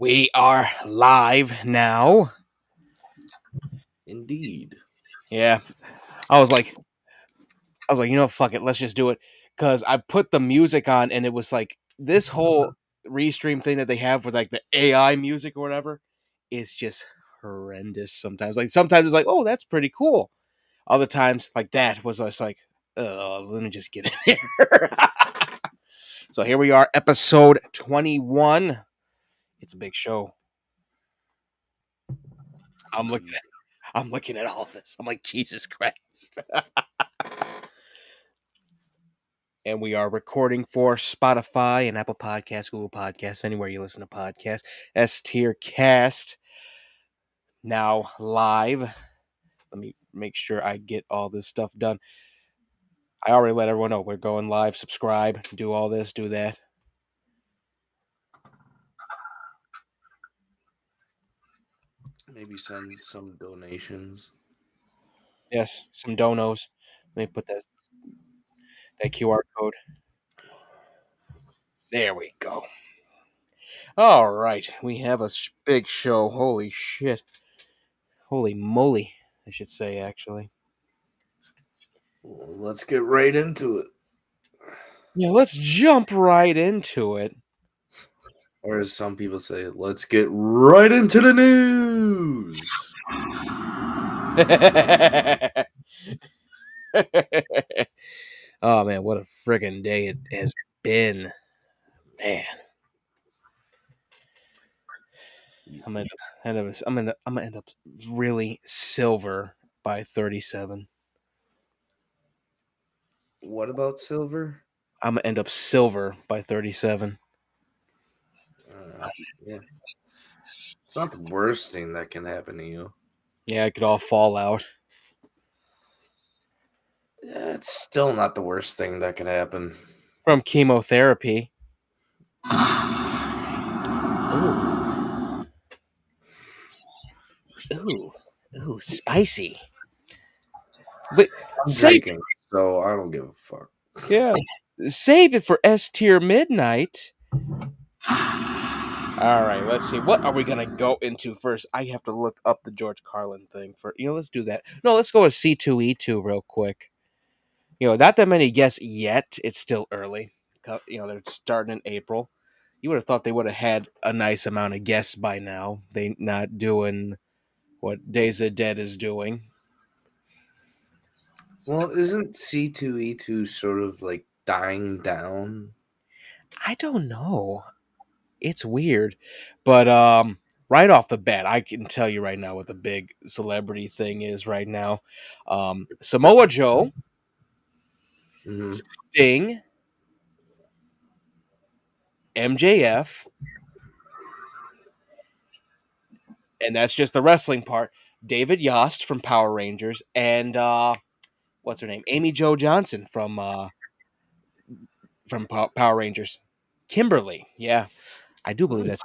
We are live now. Indeed. Yeah. I was like, fuck it, let's just do it. Cause I put the music on and it was like this whole restream thing that they have with like the AI music or whatever is just horrendous sometimes. Like sometimes it's like, oh, that's pretty cool. Other times, like that was just like, oh, let me just get in here. So here we are, episode 21. It's a big show. I'm looking at all this. I'm like, Jesus Christ. And we are recording for Spotify and Apple Podcasts, Google Podcasts, anywhere you listen to podcasts. S-TierCast now live. Let me make sure I get all this stuff done. I already let everyone know we're going live. Subscribe, do all this, do that. Maybe send some donations. Yes, some donos. Let me put that QR code. There we go. All right, we have a big show. Holy shit. Holy moly, I should say, actually. Well, let's get right into it. Yeah, let's jump right into it. Or as some people say, let's get right into the news. Oh man, what a friggin' day it has been, man. I'm gonna end up really silver by 37. What about silver? I'm gonna end up silver by 37. Yeah. It's not the worst thing that can happen to you. Yeah, it could all fall out. Yeah, it's still not the worst thing that can happen. From chemotherapy. Ooh. Ooh. Ooh, spicy. But I'm save drinking, so I don't give a fuck. yeah. Save it for S tier midnight. All right, let's see. What are we gonna go into first? I have to look up the George Carlin thing for. Let's do that. No, let's go with C2E2 real quick. Not that many guests yet. It's still early. They're starting in April. You would have thought they would have had a nice amount of guests by now. They not doing what Days of Dead is doing. Well, isn't C2E2 sort of like dying down? I don't know. It's weird, but right off the bat, I can tell you right now what the big celebrity thing is right now. Samoa Joe, Mm-hmm. Sting, MJF, and that's just the wrestling part. David Yost from Power Rangers, and what's her name? Amy Jo Johnson from Power Rangers. Kimberly, yeah, I do believe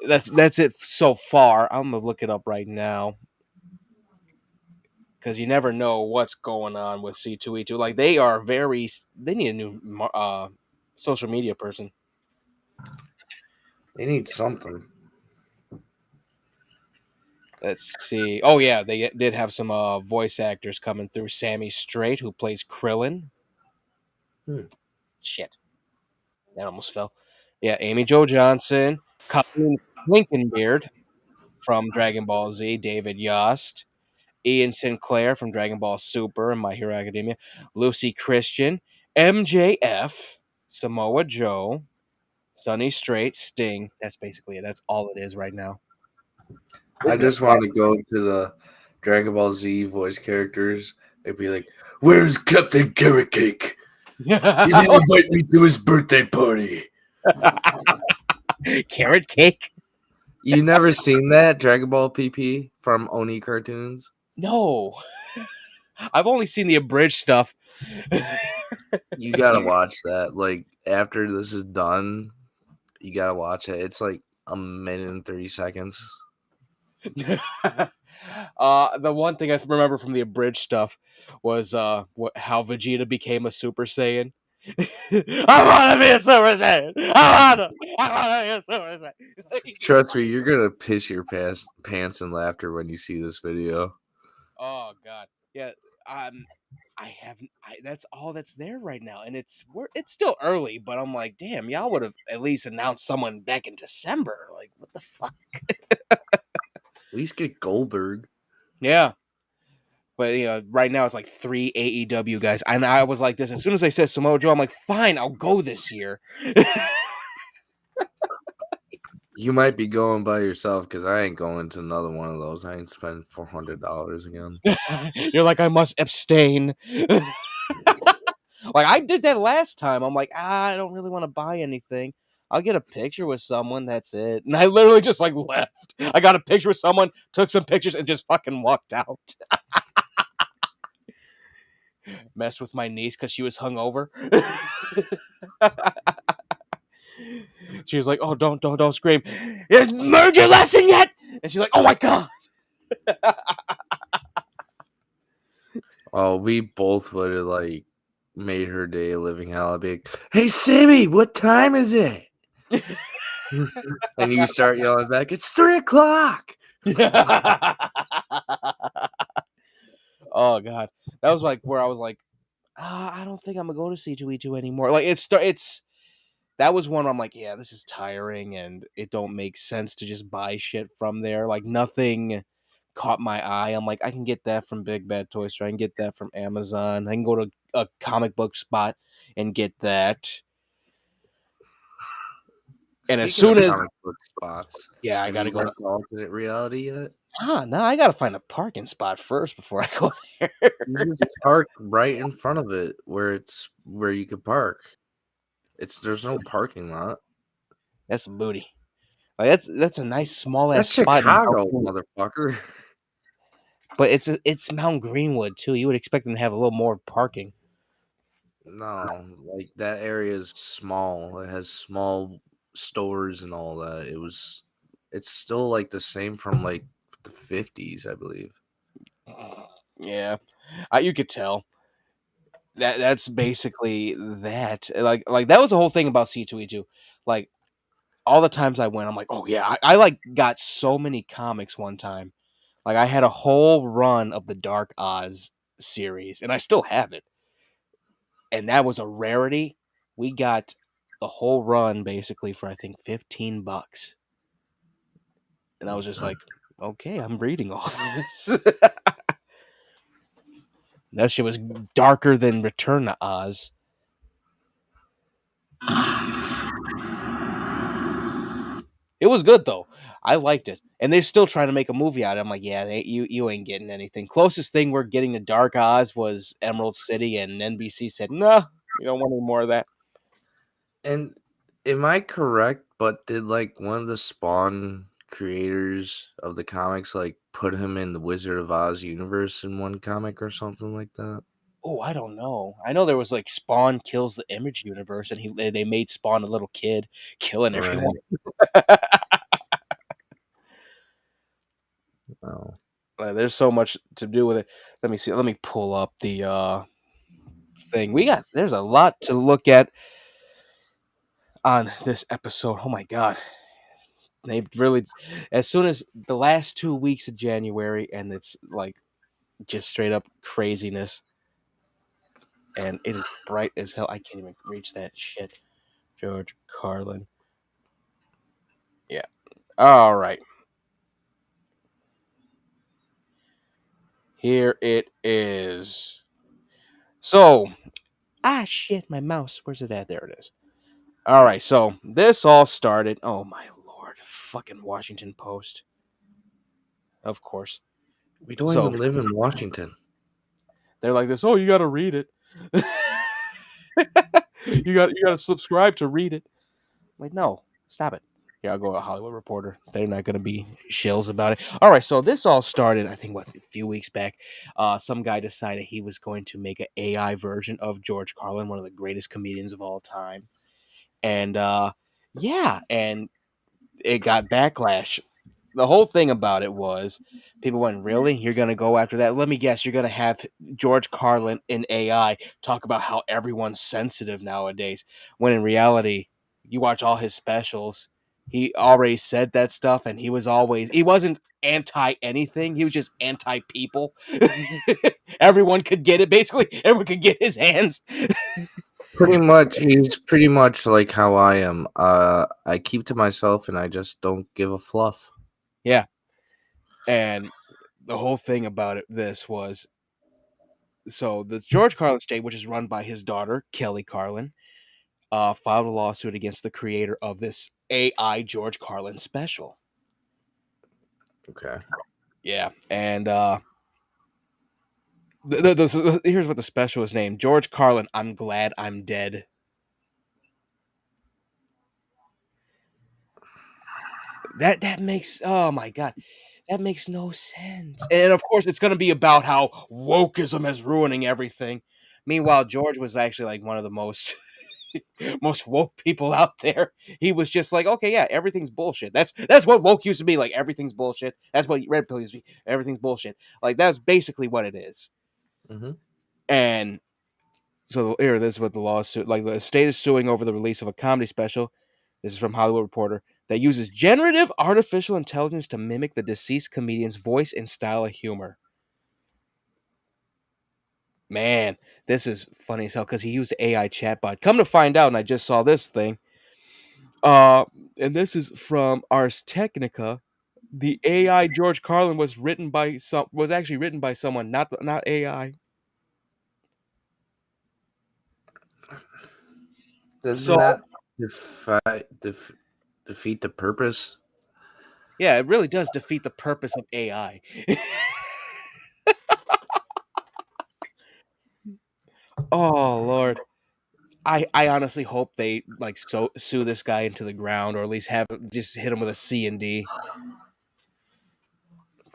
that's it so far. I'm gonna look it up right now because you never know what's going on with C2E2. Like they are they need a new social media person. They need something. Let's see. Oh yeah, they did have some voice actors coming through. Sammy Strait, who plays Krillin. Hmm. Shit, that almost fell. Yeah, Amy Jo Johnson, Colleen Blinkenbeard from Dragon Ball Z, David Yost, Ian Sinclair from Dragon Ball Super and My Hero Academia, Lucy Christian, MJF, Samoa Joe, Sunny Strait, Sting. That's basically it. That's all it is right now. I It's a just want to go to the Dragon Ball Z voice characters. They'd be like, "Where's Captain Carrot Cake? He didn't invite me to his birthday party." Carrot cake? You never seen that Dragon Ball PP from Oni Cartoons? No. I've only seen the abridged stuff. You gotta watch that. Like after this is done, you gotta watch it. It's like a minute and 30 seconds. The one thing I remember from the abridged stuff was how Vegeta became a Super Saiyan. I want to be a Super Saiyan. I want to be a Super Saiyan. Trust me, you're gonna piss your pants in laughter when you see this video. Oh God, yeah. Um, I haven't. That's all that's there right now, and it's still early. But I'm like, damn, y'all would have at least announced someone back in December. Like, what the fuck? At least get Goldberg. Yeah. But right now it's like 3 AEW guys, and I was like this as soon as they said Samoa Joe, I'm like, fine, I'll go this year. You might be going by yourself because I ain't going to another one of those. I ain't spending $400 again. You're like, I must abstain. Like I did that last time. I'm like, I don't really want to buy anything. I'll get a picture with someone. That's it. And I literally just like left. I got a picture with someone, took some pictures, and just fucking walked out. Messed with my niece because she was hungover. She was like, "Oh, don't scream! Is learned your lesson yet?" And she's like, "Oh my god!" Oh, we both would have like made her day a living hell. I'd be like, "Hey, Sammy, what time is it?" And you start yelling back, "It's 3 o'clock." Oh god, that was like where I was like, I don't think I'm gonna go to C2E2 anymore. Like it's that was one where I'm like, yeah, this is tiring, and it don't make sense to just buy shit from there. Like nothing caught my eye. I'm like, I can get that from Big Bad Toy Store. I can get that from Amazon. I can go to a comic book spot and get that. And as Speaking of soon as comic book spots, yeah, I have gotta you go to went to alternate reality yet? no, I gotta find a parking spot first before I go there. You just park right in front of it where you could park. There's no parking lot. That's some booty. Like that's a nice small ass That's spot in Mount Chicago, Greenwood. motherfucker. But it's Mount Greenwood too. You would expect them to have a little more parking. No, like that area is small. It has small stores and all that. It's still like the same from like the 50s, I believe. Yeah, you could tell that's basically that. Like that was the whole thing about C2E2. Like all the times I went, I'm like, oh yeah, I like got so many comics one time. Like I had a whole run of the Dark Oz series, and I still have it. And that was a rarity. We got the whole run basically for I think $15. And I was just like, okay, I'm reading all this. That shit was darker than Return to Oz. It was good though. I liked it, and they're still trying to make a movie out of it. I'm like, yeah, you ain't getting anything. Closest thing we're getting to Dark Oz was Emerald City, and NBC said, no, we don't want any more of that. And am I correct? But did like one of the Spawn creators of the comics like put him in the Wizard of Oz universe in one comic or something like that? Oh, I don't know. I know there was like Spawn kills the Image universe, and they made Spawn a little kid killing everyone. Right. Oh. There's so much to do with it. Let me see. Let me pull up the thing. There's a lot to look at on this episode. Oh my god. They really, as soon as the last 2 weeks of January, and it's like just straight up craziness, and it is bright as hell. I can't even reach that shit. George Carlin. Yeah. All right. Here it is. So, shit, my mouse. Where's it at? There it is. All right. So this all started. Oh my lord, fucking Washington Post. Of course. We don't So even live in Washington. they're like this. Oh, you got to read it. you got to subscribe to read it. I'm like, no, stop it. Here, I'll go to Hollywood Reporter. They're not going to be shills about it. All right, so this all started, I think, a few weeks back. Some guy decided he was going to make an AI version of George Carlin, one of the greatest comedians of all time. And yeah, and it got backlash. The whole thing about it was people went, really? You're going to go after that? Let me guess, you're going to have George Carlin in AI talk about how everyone's sensitive nowadays. When in reality, you watch all his specials, he already said that stuff, and he wasn't anti anything. He was just anti people. Everyone could get it. Basically, everyone could get his hands. Pretty much, he's pretty much like how I am. I keep to myself and I just don't give a fluff. Yeah. And the whole thing about this was, so the George Carlin estate, which is run by his daughter, Kelly Carlin, filed a lawsuit against the creator of this AI George Carlin special. Okay. Yeah, and here's what the special is named: George Carlin. I'm glad I'm dead. That makes, oh my god, that makes no sense. And of course, it's going to be about how wokeism is ruining everything. Meanwhile, George was actually like one of the most woke people out there. He was just like, okay, yeah, everything's bullshit. That's what woke used to be, like everything's bullshit. That's what red pill used to be. Everything's bullshit. Like that's basically what it is. Mm-hmm. And so here, this is what the lawsuit, like the state is suing over the release of a comedy special. This is from Hollywood Reporter that uses generative artificial intelligence to mimic the deceased comedian's voice and style of humor. Man, this is funny as hell because he used the AI chatbot. Come to find out, and I just saw this thing. Uh, and this is from Ars Technica. The AI George Carlin was actually written by someone, not AI. Doesn't So that defeat the purpose? yeah, it really does defeat the purpose of AI. Oh Lord. I honestly hope they like sue this guy into the ground, or at least just hit him with a C and D.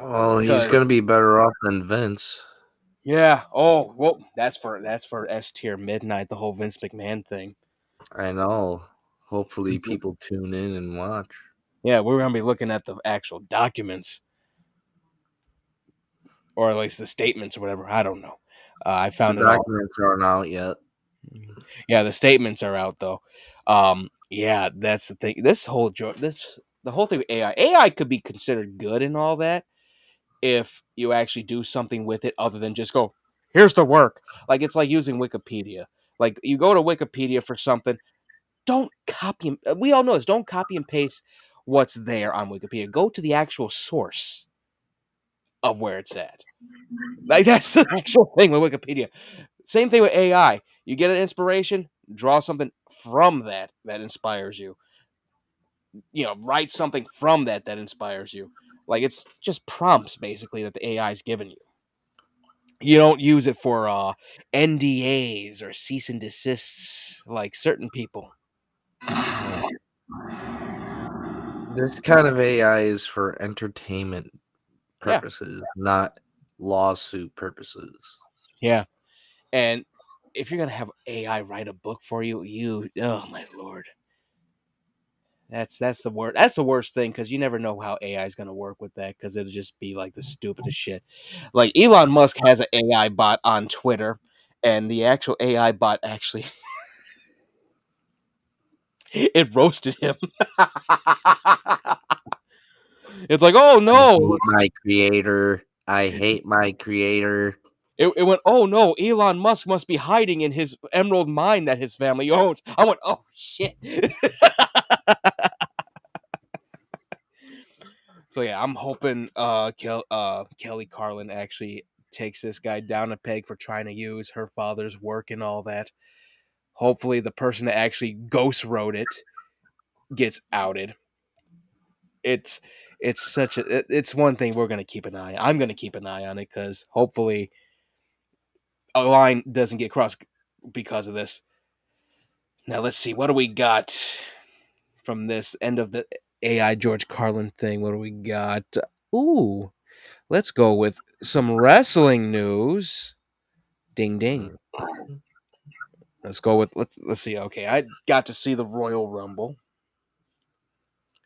Well, he's Cause gonna be better off than Vince. yeah, oh well, that's for S tier midnight, the whole Vince McMahon thing. I know. Hopefully, people tune in and watch. Yeah, we're gonna be looking at the actual documents, or at least the statements or whatever. I don't know. I The found it all. documents aren't out yet. Yeah, the statements are out though. Yeah, that's the thing. The whole thing with AI could be considered good and all that if you actually do something with it other than just go, here's the work. Like it's like using Wikipedia. Like you go to Wikipedia for something, don't copy. We all know this. Don't copy and paste what's there on Wikipedia. Go to the actual source of where it's at. Like that's the actual thing with Wikipedia. Same thing with AI. You get an inspiration, draw something from that inspires you. Write something from that inspires you. Like it's just prompts basically that the AI is giving you. You don't use it for NDAs or cease and desists like certain people. This kind of AI is for entertainment Yeah, purposes, not lawsuit purposes. yeah. And if you're gonna have AI write a book for you, oh my lord, that's the worst. That's the worst thing because you never know how AI is gonna work with that because it'll just be like the stupidest shit. Like Elon Musk has an AI bot on Twitter, and the actual AI bot actually it roasted him. It's like, oh I no, hate my creator. I hate my creator. it went, oh no, Elon Musk must be hiding in his emerald mine that his family owns. I went, oh shit. So yeah, I'm hoping Kelly Carlin actually takes this guy down a peg for trying to use her father's work and all that. Hopefully the person that actually ghost wrote it gets outed. It's it's one thing we're gonna keep an eye. I'm gonna keep an eye on it because hopefully a line doesn't get crossed because of this. Now let's see, what do we got from this end of the AI George Carlin thing? What do we got? Ooh, let's go with some wrestling news. Ding ding. Mhm. Let's go with let's see. Okay, I got to see the Royal Rumble.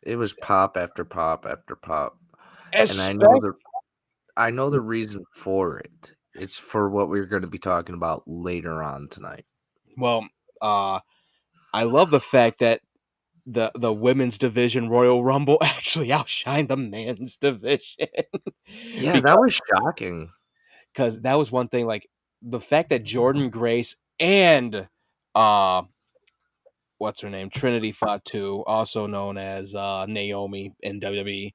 It was pop after pop after pop, and Especially I know the reason for it. It's for what we're going to be talking about later on tonight. well, uh I love the fact that the women's division Royal Rumble actually outshined the men's division. Yeah, that because was shocking. that was one thing, like the fact that Jordan Grace and uh what's her name, Trinity Fatu, also known as Naomi in WWE,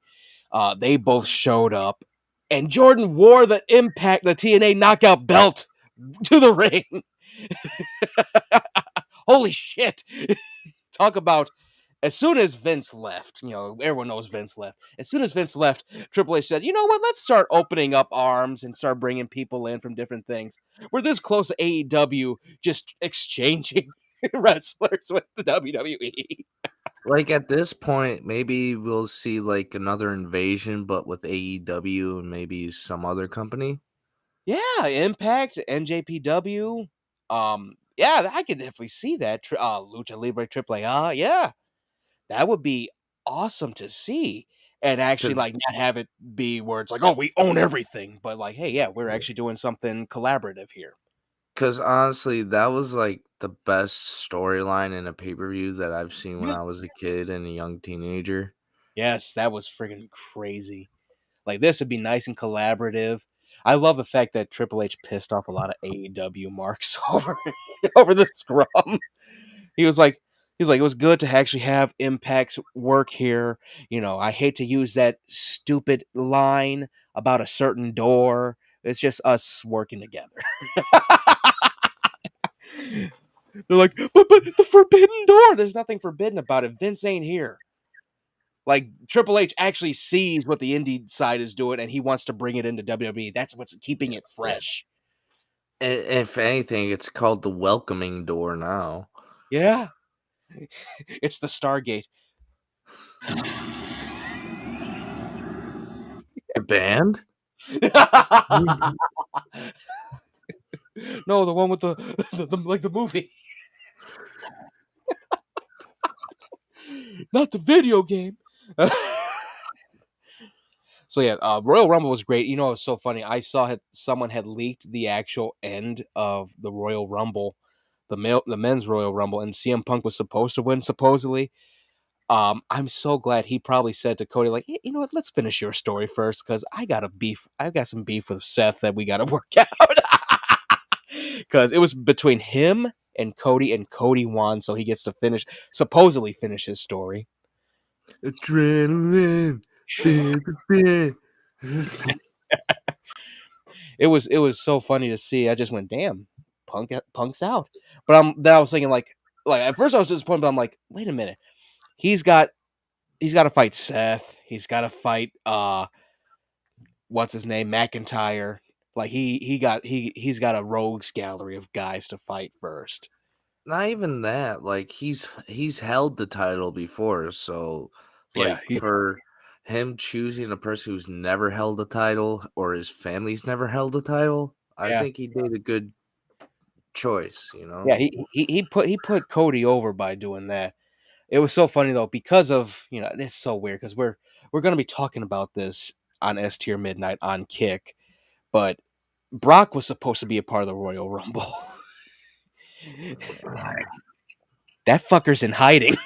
they both showed up, and Jordan wore the TNA knockout belt to the ring. Holy shit! Talk about, as soon as Vince left, everyone knows Vince left. As soon as Vince left, Triple H said, "You know what? Let's start opening up arms and start bringing people in from different things. We're this close to AEW just exchanging wrestlers with the WWE." Like at this point, maybe we'll see like another invasion, but with AEW and maybe some other company. Yeah, Impact, NJPW. Yeah, I could definitely see that. Lucha Libre AAA. Yeah, that would be awesome to see. And actually, like, not have it be where it's like, oh, we own everything, but like, hey, yeah, we're actually doing something collaborative here. Because honestly, that was like the best storyline in a pay per view that I've seen when Yeah. I was a kid and a young teenager. Yes, that was friggin' crazy. Like, this would be nice and collaborative. I love the fact that Triple H pissed off a lot of AEW marks over the scrum. He was like it was good to actually have Impact's work here. I hate to use that stupid line about a certain door. It's just us working together. They're like, but the forbidden door. There's nothing forbidden about it. Vince ain't here. Like Triple H actually sees what the indie side is doing, and he wants to bring it into WWE. That's what's keeping it fresh. If anything, it's called the welcoming door now. Yeah, it's the Stargate. The band? No, the one with like the movie, not the video game. So yeah, Royal Rumble was great. It was so funny. I saw someone had leaked the actual end of the Royal Rumble, the men's Royal Rumble, and CM Punk was supposed to win supposedly. I'm so glad he probably said to Cody, like, hey, you know what? Let's finish your story first, because I got a beef. I got some beef with Seth that we got to work out. Because it was between him and Cody won, so he gets to supposedly finish his story. Adrenaline. It was so funny to see. I just went, damn, Punk's out. But then I was thinking, like at first I was disappointed, but I'm like, wait a minute, he's got he's got to fight Seth. He's got to fight what's his name, McIntyre. Like he's got a rogues gallery of guys to fight first. Not even that. Like he's held the title before, so Yeah, Like for him choosing a person who's never held a title or his family's never held a title, I yeah, think he did a good choice, you know? yeah. He put Cody over by doing that. It was so funny though because of it's so weird because we're gonna be talking about this on S Tier Midnight on Kick, but Brock was supposed to be a part of the Royal Rumble. That fucker's in hiding.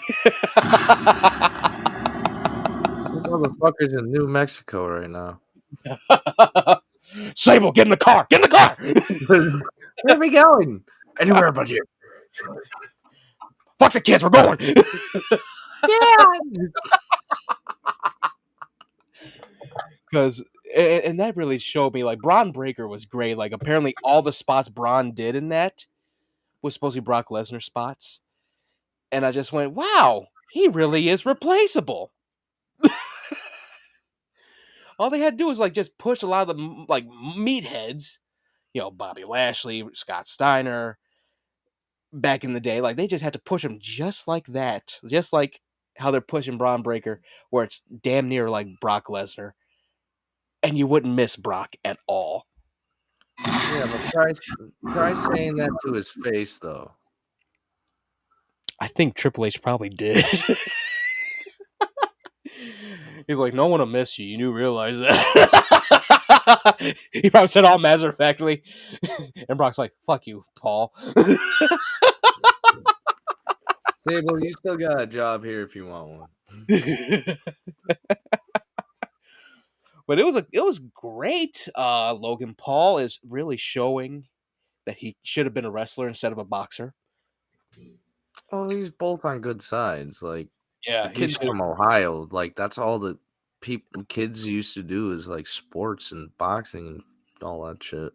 That motherfucker's in New Mexico right now. Sable, get in the car! Get in the car! Where are we going? Anywhere but here. Fuck the kids, we're going! Yeah. Because and that really showed me like Braun Breaker was great. Like apparently all the spots Braun did in that was supposed to be Brock Lesnar spots, and I just went, wow, he really is replaceable. All they had to do was like just push a lot of the like meatheads, Bobby Lashley, Scott Steiner, back in the day. Like they just had to push him just like that, just like how they're pushing Braun Breaker, where it's damn near like Brock Lesnar, and you wouldn't miss Brock at all. Yeah, but try saying that to his face though. I think Triple H probably did. He's like, no one will miss you. You do realize that. He probably said all matter of factly. And Brock's like, fuck you, Paul. Sable, you still got a job here if you want one. But it was great. Logan Paul is really showing that he should have been a wrestler instead of a boxer. Oh, he's both on good sides. Like the Yeah, he kid's should. from Ohio. Like that's all the kids used to do is like sports and boxing and all that shit.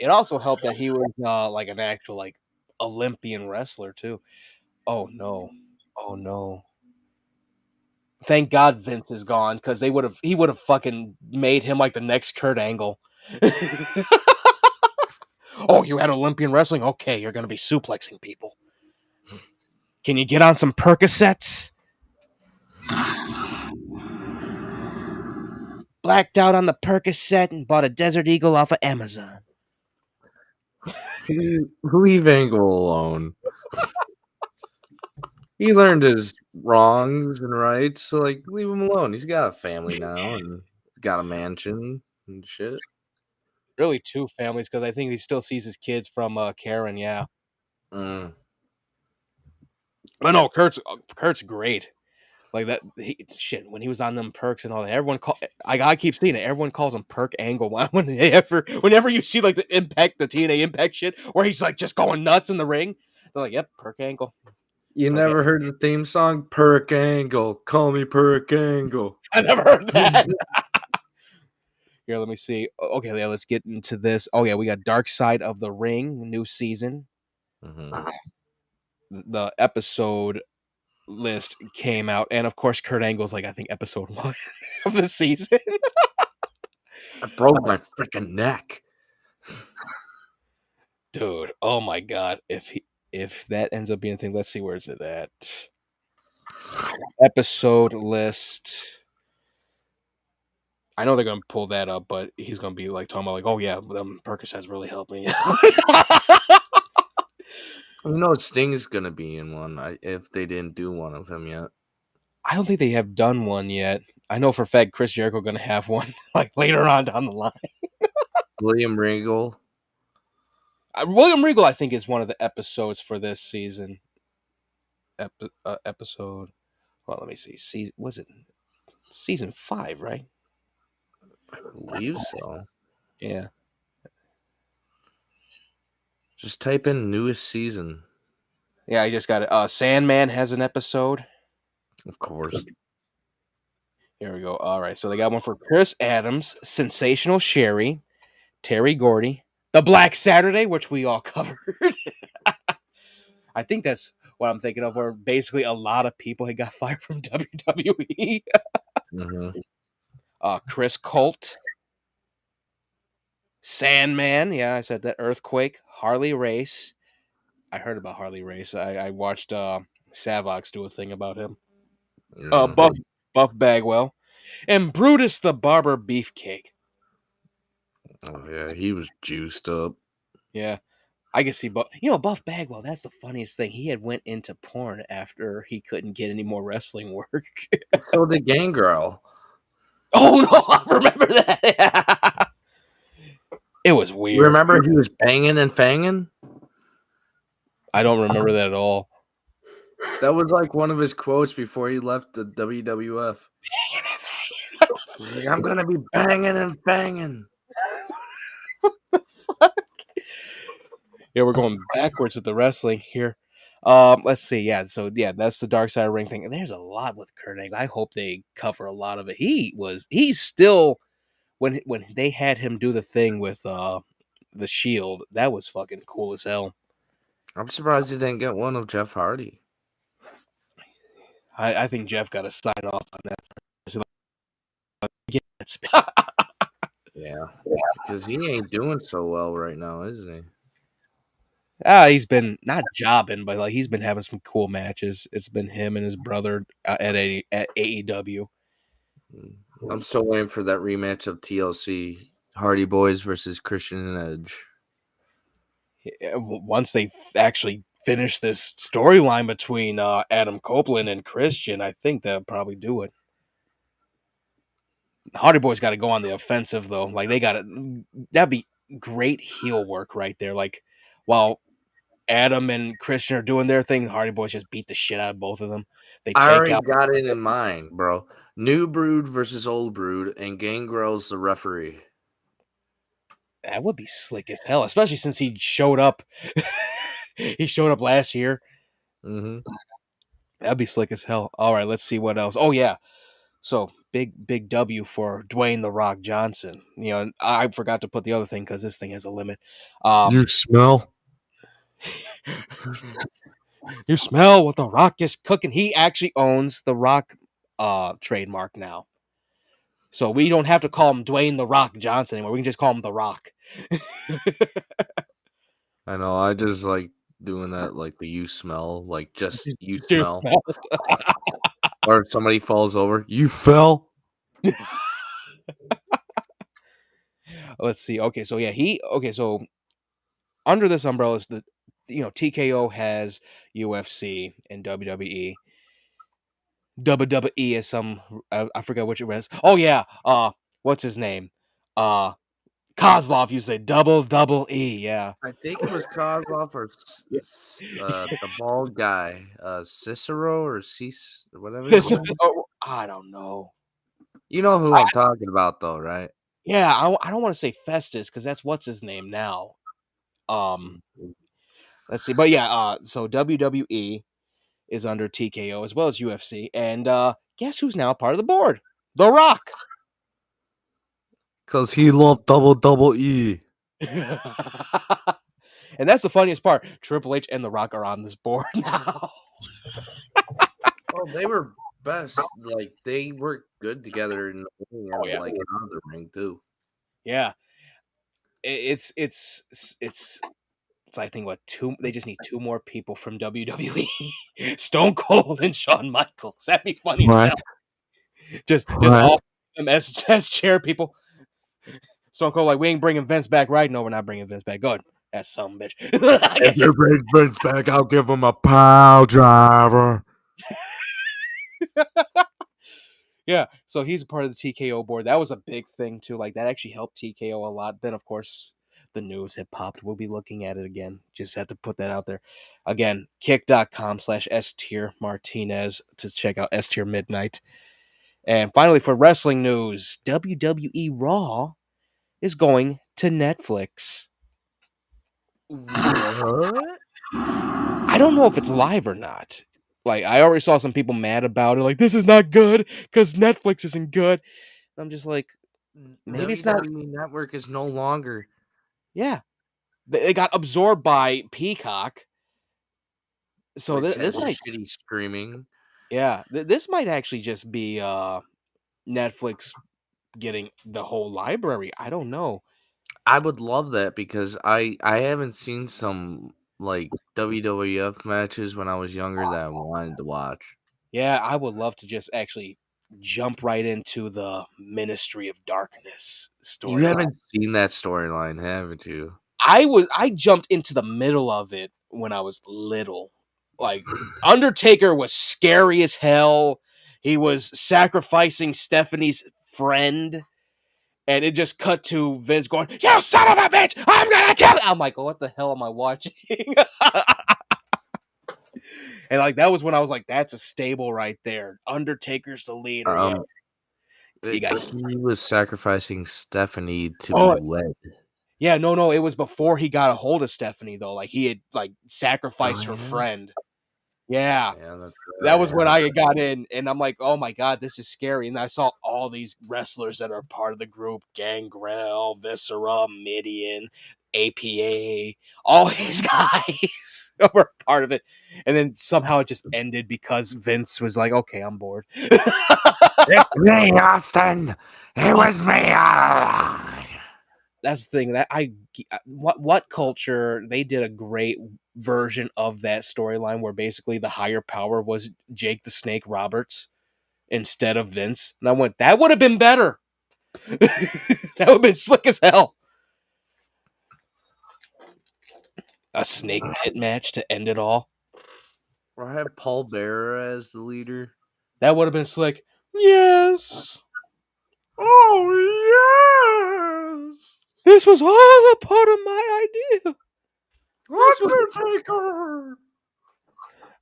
It also helped that he was like an actual like Olympian wrestler too. Oh no. Oh no. Thank God Vince is gone because he would have fucking made him like the next Kurt Angle. Oh, you had Olympian wrestling? Okay, you're gonna be suplexing people. Can you get on some Percocets? Blacked out on the Percocet and bought a Desert Eagle off of Amazon. Leave Angle alone. He learned his wrongs and rights, so like leave him alone. He's got a family now and got a mansion and shit. Really, two families because I think he still sees his kids from Karen. Yeah, Mm. but no, Kurt's great. Like that shit when he was on them perks and all that. Everyone call I keep seeing it. Everyone calls him Perk Angle. Whenever you see like the TNA Impact shit where he's like just going nuts in the ring, they're like, "Yep, Perk Angle." You Like never heard the theme song? Perk Angle. Call me Perk Angle. I never heard that. Here, let me see. Okay, yeah, let's get into this. Oh yeah, we got Dark Side of the Ring, new season. Mm-hmm. The episode list came out, and of course, Kurt Angle's like I think episode 1 of the season. I broke my freaking neck. Dude, oh my god! If that ends up being a thing, let's see where is it at. Episode list. I know they're gonna pull that up, but he's gonna be like talking about like, oh yeah, them Percocets really helped me. You know, Sting's gonna be in one. If they didn't do one of him yet. I don't think they have done one yet. I know for a fact Chris Jericho gonna have one like later on down the line. William Regal. William Regal, I think, is one of the episodes for this season. Episode. Well, let me see. Was it season 5? Right? I believe so. Yeah. Just type in newest season. Yeah, I just got it. Sandman has an episode. Of course. Here we go. All right. So they got one for Chris Adams, Sensational Sherry, Terry Gordy, The Black Saturday, which we all covered. I think that's what I'm thinking of, where basically a lot of people had got fired from WWE. Mm-hmm. Chris Colt, Sandman. Yeah, I said that. Earthquake, Harley Race. I heard about Harley Race. I watched Savox do a thing about him. Mm. Buck Buff Bagwell, and Brutus the Barber Beefcake. Oh yeah, he was juiced up. Yeah, I can see Buff. Buff Bagwell. That's the funniest thing. He had went into porn after he couldn't get any more wrestling work. So did Gangrel. Oh no, I remember that. It was You weird. remember he was banging and fanging? I don't remember that at all. That was like one of his quotes before he left the WWF. He's like, I'm gonna be banging and fanging. Yeah, we're going backwards with the wrestling here. Let's see. Yeah, so yeah, that's the Dark Side of Ring thing, and there's a lot with Kurt Angle. I hope they cover a lot of it. He's still when they had him do the thing with the Shield. That was fucking cool as hell. I'm surprised he didn't get one of Jeff Hardy. I think Jeff got to sign off on that. So, yeah, Yeah, because he ain't doing so well right now, isn't he? he's been not jobbing, but like he's been having some cool matches. It's been him and his brother at AEW. Mm. I'm still waiting for that rematch of TLC Hardy Boys versus Christian and Edge. Once they actually finish this storyline between Adam Copeland and Christian, I think they'll probably do it. Hardy Boys got to go on the offensive though. Like they got to. That'd be great heel work right there. Like while Adam and Christian are doing their thing, the Hardy Boys just beat the shit out of both of them. They I take already out. got it in mind, bro. New Brood versus Old Brood, and Gangrel's the referee. That would be slick as hell, especially since he showed up. He showed up last year. Mm-hmm. That'd be slick as hell. All right, let's see what else. Oh yeah, so big W for Dwayne the Rock Johnson. And I forgot to put the other thing because this thing has a limit. You smell? You smell what the Rock is cooking. He actually owns the Rock trademark now. So we don't have to call him Dwayne the Rock Johnson anymore. We can just call him the Rock. I know. I just like doing that, like the you smell, like just you You smell. smell. Or if somebody falls over, you fell. Let's see. Okay, so yeah, so under this umbrella is the TKO has UFC and WWE. WWE is some I forget which it was. Oh yeah, what's his name? Uh Kozlov used to say double E, yeah. I think it was Kozlov or Yeah. the bald guy, Cicero or Cis, whatever his Sisyphus, name. I don't know. You know who I, I'm talking about, though, right? yeah, I don't want to say Festus because that's what's his name now. Um, let's see, but yeah, so WWE is under TKO as well as UFC, and guess who's now part of the board? The Rock. Because he loved double E. And that's the funniest part. Triple H and The Rock are on this board now. Oh, they were best. Like they worked good together in the ring Oh and yeah, like out of the ring too. yeah. It's I think what two they just need two more people from WWE, Stone Cold and Shawn Michaels. That'd be funny as Right. hell. Just Right. all them as chair people. Stone Cold like we ain't bringing Vince back, right? No, we're not bringing Vince back. Good. That's some bitch. I If guess they just bring Vince back, I'll give him a pile driver. yeah. So he's a part of the TKO board. That was a big thing too. Like that actually helped TKO a lot. Then of course the news had popped. We'll be looking at it again. Just had to put that out there. Again, kick.com/S-Tier Martinez to check out S-Tier Midnight. And finally, for wrestling news, WWE Raw is going to Netflix. What? I don't know if it's live or not. Like, I already saw some people mad about it. Like, this is not good because Netflix isn't good. I'm just like, maybe it's not. WWE Network is no longer. Yeah. It got absorbed by Peacock. So Which this has might, shitty streaming. yeah, this might actually just be Netflix getting the whole library. I don't know. I would love that because I haven't seen some like WWF matches when I was younger that I wanted to watch. Yeah, I would love to just actually jump right into the Ministry of Darkness You storyline. haven't seen that storyline, haven't you? I jumped into the middle of it when I was little. Like Undertaker was scary as hell. He was sacrificing Stephanie's friend, and it just cut to Vince going, "You son of a bitch! I'm gonna kill you!" I'm like, oh, what the hell am I watching? And like that was when I was like, that's a stable right there. Undertaker's the leader. Yeah, Um, you got. he was sacrificing Stephanie to be Oh wed. yeah, no, it was before he got a hold of Stephanie though. Like he had like Oh sacrificed her yeah, friend. Yeah. yeah, that's That right. was when I got in, and I'm like, "Oh my god, this is scary." And I saw all these wrestlers that are part of the group: Gangrel, Viscera, Midian, APA, all these guys were part of it. And then somehow it just ended because Vince was like, "Okay, I'm bored." It's me, Austin. It Oh, was me. that's the thing that what culture they did a great version of that storyline where basically the higher power was Jake the Snake Roberts instead of Vince. And I went, that would have been better. That would have been slick as hell. A snake pit match to end it all. Or have Paul Bearer as the leader. That would have been slick. Yes. Oh yes, This was all a part of my idea. This was Undertaker.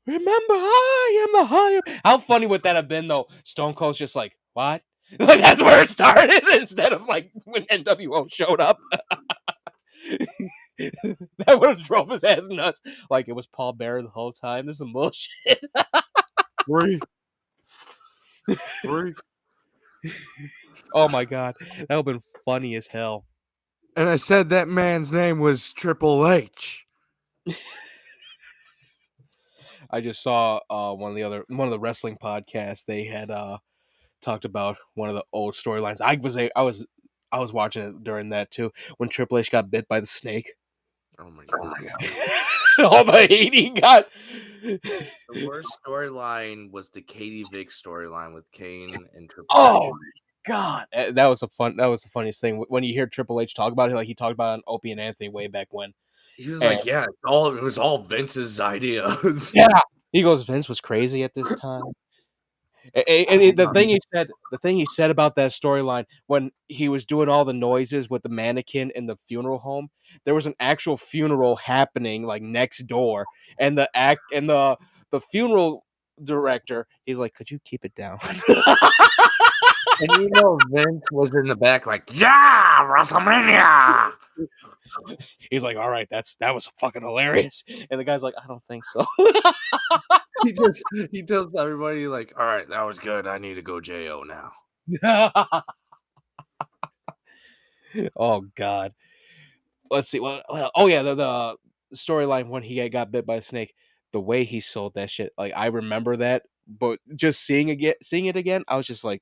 remember I am the higher. How funny would that have been though? Stone Cold's just like, what? Like that's where it started instead of like when NWO showed up. That would have drove his ass nuts. Like it was Paul Bearer the whole time. This is some bullshit. Three, three. Oh my god. That would have been funny as hell. And I said that man's name was Triple H. I just saw one of the wrestling podcasts. They had talked about one of the old storylines. I was watching it during that too when Triple H got bit by the snake. Oh my god. All the hate he got. The worst storyline was the Katie Vick storyline with Kane and Triple H. Oh god, that was the funniest thing when you hear Triple H talk about it. Like he talked about it on Opie and Anthony way back when. He was And like, "Yeah, it was all Vince's idea." yeah, he goes, Vince was crazy at this time. The thing he said about that storyline when he was doing all the noises with the mannequin in the funeral home, there was an actual funeral happening like next door, and the funeral director, he's like, "Could you keep it down?" And Vince was in the back, like, "Yeah, WrestleMania." He's like, "All right, that was fucking hilarious," and the guy's like, "I don't think so." He tells everybody, like, "All right, that was good. I need to go JO now." Oh god. Let's see. Oh yeah, the storyline when he got bit by a snake. The way he sold that shit, like I remember that, but just seeing it again, I was just like,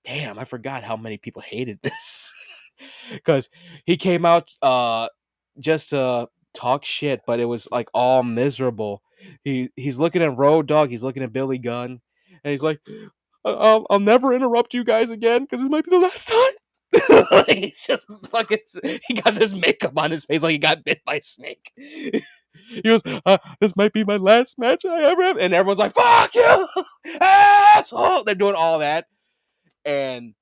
damn, I forgot how many people hated this. Because he came out just to talk shit, but it was like all miserable. He's looking at Road Dogg, he's looking at Billy Gunn, and he's like, I'll never interrupt you guys again because this might be the last time." He's just fucking. He got this makeup on his face like he got bit by a snake. He goes, "This might be my last match I ever have," and everyone's like, "Fuck you, asshole!" They're doing all that, and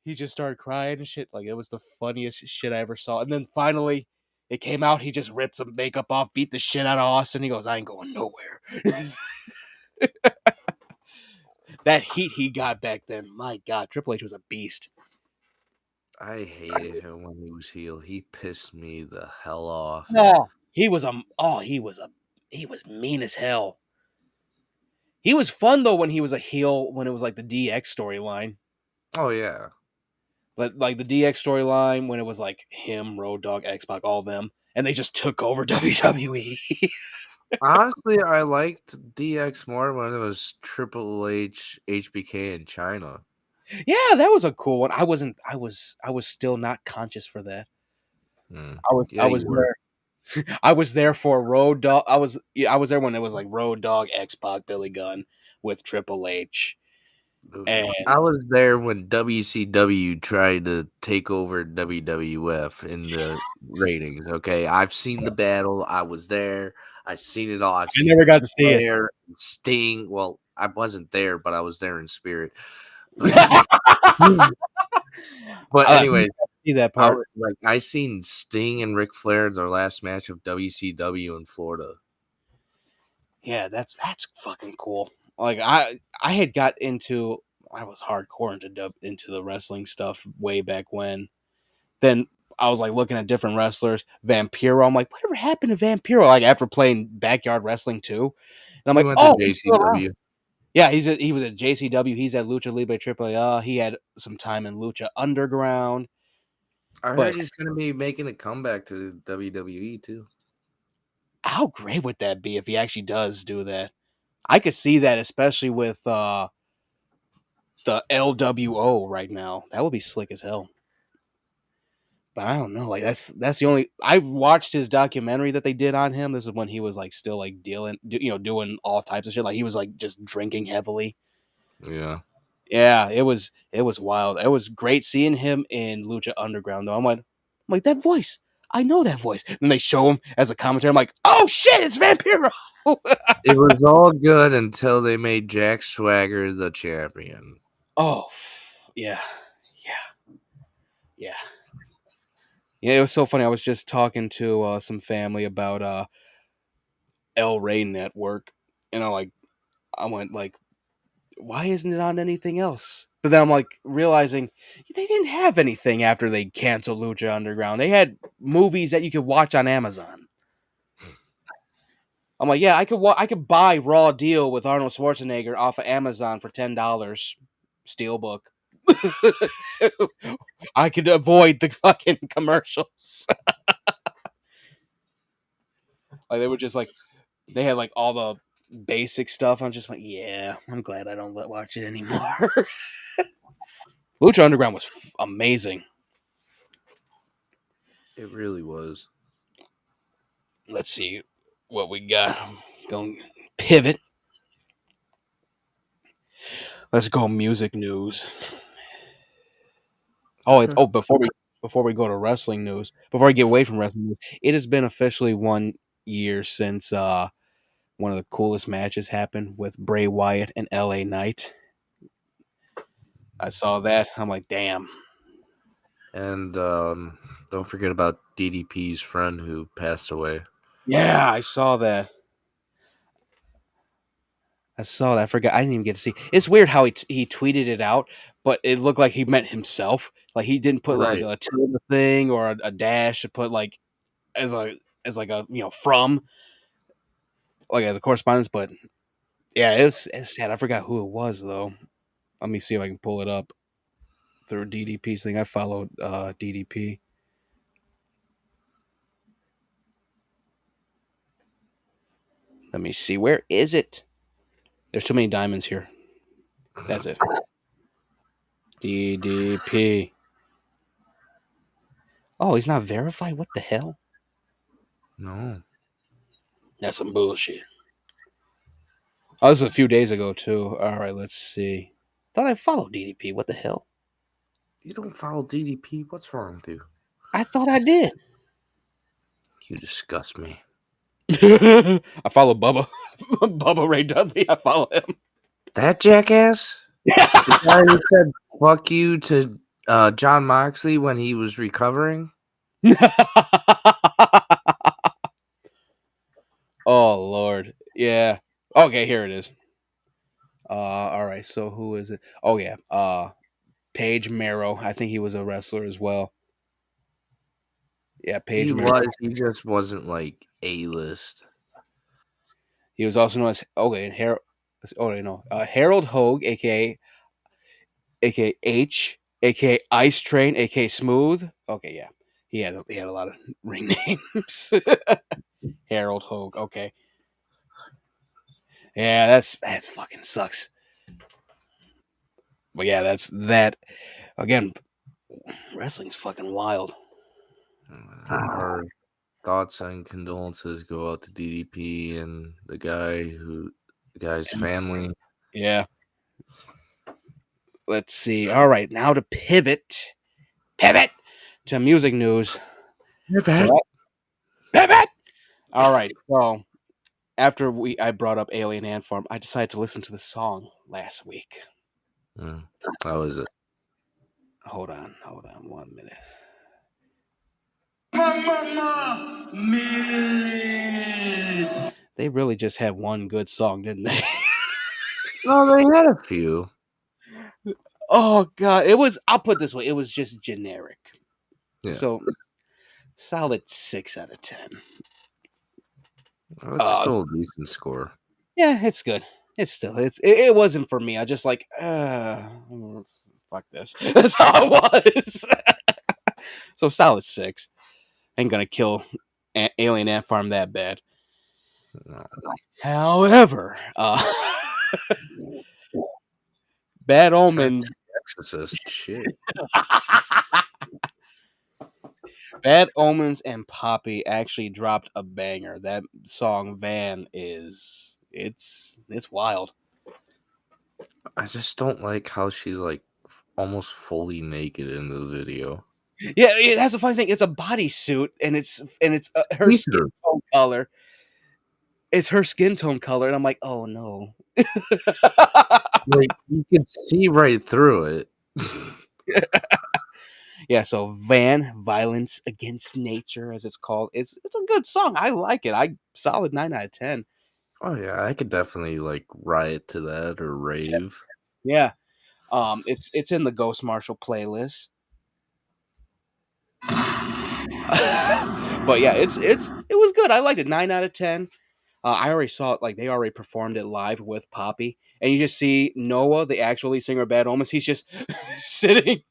he just started crying and shit. Like it was the funniest shit I ever saw. And then finally, it came out. He just ripped some makeup off, beat the shit out of Austin. He goes, "I ain't going nowhere." That heat he got back then, my god, Triple H was a beast. I hated him when he was heel. He pissed me the hell off. Oh, he was mean as hell. He was fun though when he was a heel when it was like the DX storyline. Oh yeah. But like the DX storyline when it was like him, Road Dogg, X-Pac, all them, and they just took over WWE. Honestly, I liked DX more when it was Triple H, HBK, and China. Yeah, that was a cool one. I was still not conscious for that. Yeah, I you was were. there. I was there for Road Dogg. I was there when it was like Road Dogg, X-Pac, Billy Gunn with Triple H. And I was there when WCW tried to take over WWF in the ratings. Okay, I've seen the battle. I was there. I've seen it all. I've I seen never Ric got to see it. Flair, and Sting. Well, I wasn't there, but I was there in spirit. But I but never got anyways, to see that I part. was like I seen Sting and Ric Flair in their last match of WCW in Florida. Yeah, that's fucking cool. Like I had got into I was hardcore into the wrestling stuff way back when. Then I was like looking at different wrestlers. Vampiro, I'm like, whatever happened to Vampiro? Like after playing backyard wrestling too, and I'm He like, went to oh, he's still around. JCW. Yeah, he was at JCW. He's at Lucha Libre AAA. He had some time in Lucha Underground. I But heard he's gonna be making a comeback to WWE too. how great would that be if he actually does do that? I could see that, especially with the LWO right now. That would be slick as hell. But I don't know. Like that's the only I watched his documentary that they did on him. This is when he was like still like doing all types of shit. Like he was like just drinking heavily. Yeah. Yeah, it was wild. It was great seeing him in Lucha Underground though. I'm like that voice. I know that voice. And they show him as a commentator. I'm like, oh shit, it's Vampiro. It was all good until they made Jack Swagger the champion. Oh yeah, yeah, yeah. Yeah, it was so funny. I was just talking to some family about El Rey Network. Like I went like, why isn't it on anything else? But then I'm like realizing they didn't have anything after they canceled Lucha Underground. They had movies that you could watch on Amazon. I'm like, yeah, I could buy Raw Deal with Arnold Schwarzenegger off of Amazon for $10, Steelbook. I could avoid the fucking commercials. Like they were just like they had like all the basic stuff. I'm just like, yeah, I'm glad I don't watch it anymore. Lucha Underground was amazing. It really was. Let's see what we got. Going pivot. Let's go music news. Okay. Before we go to wrestling news, before I get away from wrestling news, it has been officially 1 year since one of the coolest matches happened with Bray Wyatt and LA Knight. I saw that. I'm like, damn. And don't forget about DDP's friend who passed away. Yeah, I saw that. I saw that. I forgot. I didn't even get to see. It's weird how he tweeted it out, but it looked like he meant himself. Like he didn't put like Right. a tilde thing or a dash to put like as a as like a from like as a correspondence. But yeah, it's sad. I forgot who it was though. Let me see if I can pull it up through DDP's thing. I followed DDP. Let me see. Where is it? There's too many diamonds here. That's it. DDP. Oh, he's not verified. What the hell? No. That's some bullshit. Oh, this was a few days ago too. All right, let's see. Thought I followed DDP. What the hell? You don't follow DDP? What's wrong with you? I thought I did. You disgust me. I follow Bubba. Bubba Ray Dudley. I follow him. That jackass? The guy who said fuck you to John Moxley when he was recovering? Oh Lord. Yeah. Okay, here it is. All right. So who is it? Oh yeah. Paige Marrow. I think he was a wrestler as well. Yeah, He Paige Marrow. was. He just wasn't like A-list. He was also known as Harold. Oh no, Harold Hogue, aka H, aka Ice Train, aka Smooth. Okay, yeah, he had a lot of ring names. Harold Hogue. Okay, yeah, that fucking sucks. But yeah, that's that. Again, wrestling's fucking wild. Our thoughts and condolences go out to DDP and the guy's And family. yeah, let's see. All right, now to pivot to music news. You're So fat. pivot. All right, so after I brought up Alien Ant Farm, I decided to listen to the song last week. Mm. How is it? Hold on 1 minute. They really just had one good song, didn't they? No, they had a few. Oh god, it was. I'll put it this way: it was just generic. Yeah, So solid 6 out of 10. that's still a decent score. Yeah, it's good. It wasn't for me. I just like fuck this. That's how it was. So solid 6. Ain't gonna kill Alien Ant Farm that bad. No. However, Bad Turn Omen, Exorcist shit. Bad Omens, and Poppy actually dropped a banger. That song Van is it's wild. I just don't like how she's like almost fully naked in the video. Yeah, it has a funny thing. It's a bodysuit, and it's her See skin through. tone color. It's her skin tone color, and I'm like, oh no. Like you can see right through it. Yeah, so Van, Violence Against Nature, as it's called. It's a good song. I like it. I solid 9 out of 10. Oh yeah, I could definitely like riot to that or rave. Yeah. It's in the Ghost Marshall playlist. But yeah, it was good. I liked it. 9 out of 10. I already saw it. Like they already performed it live with Poppy, and you just see Noah, the actual lead singer of Bad Omens. He's just sitting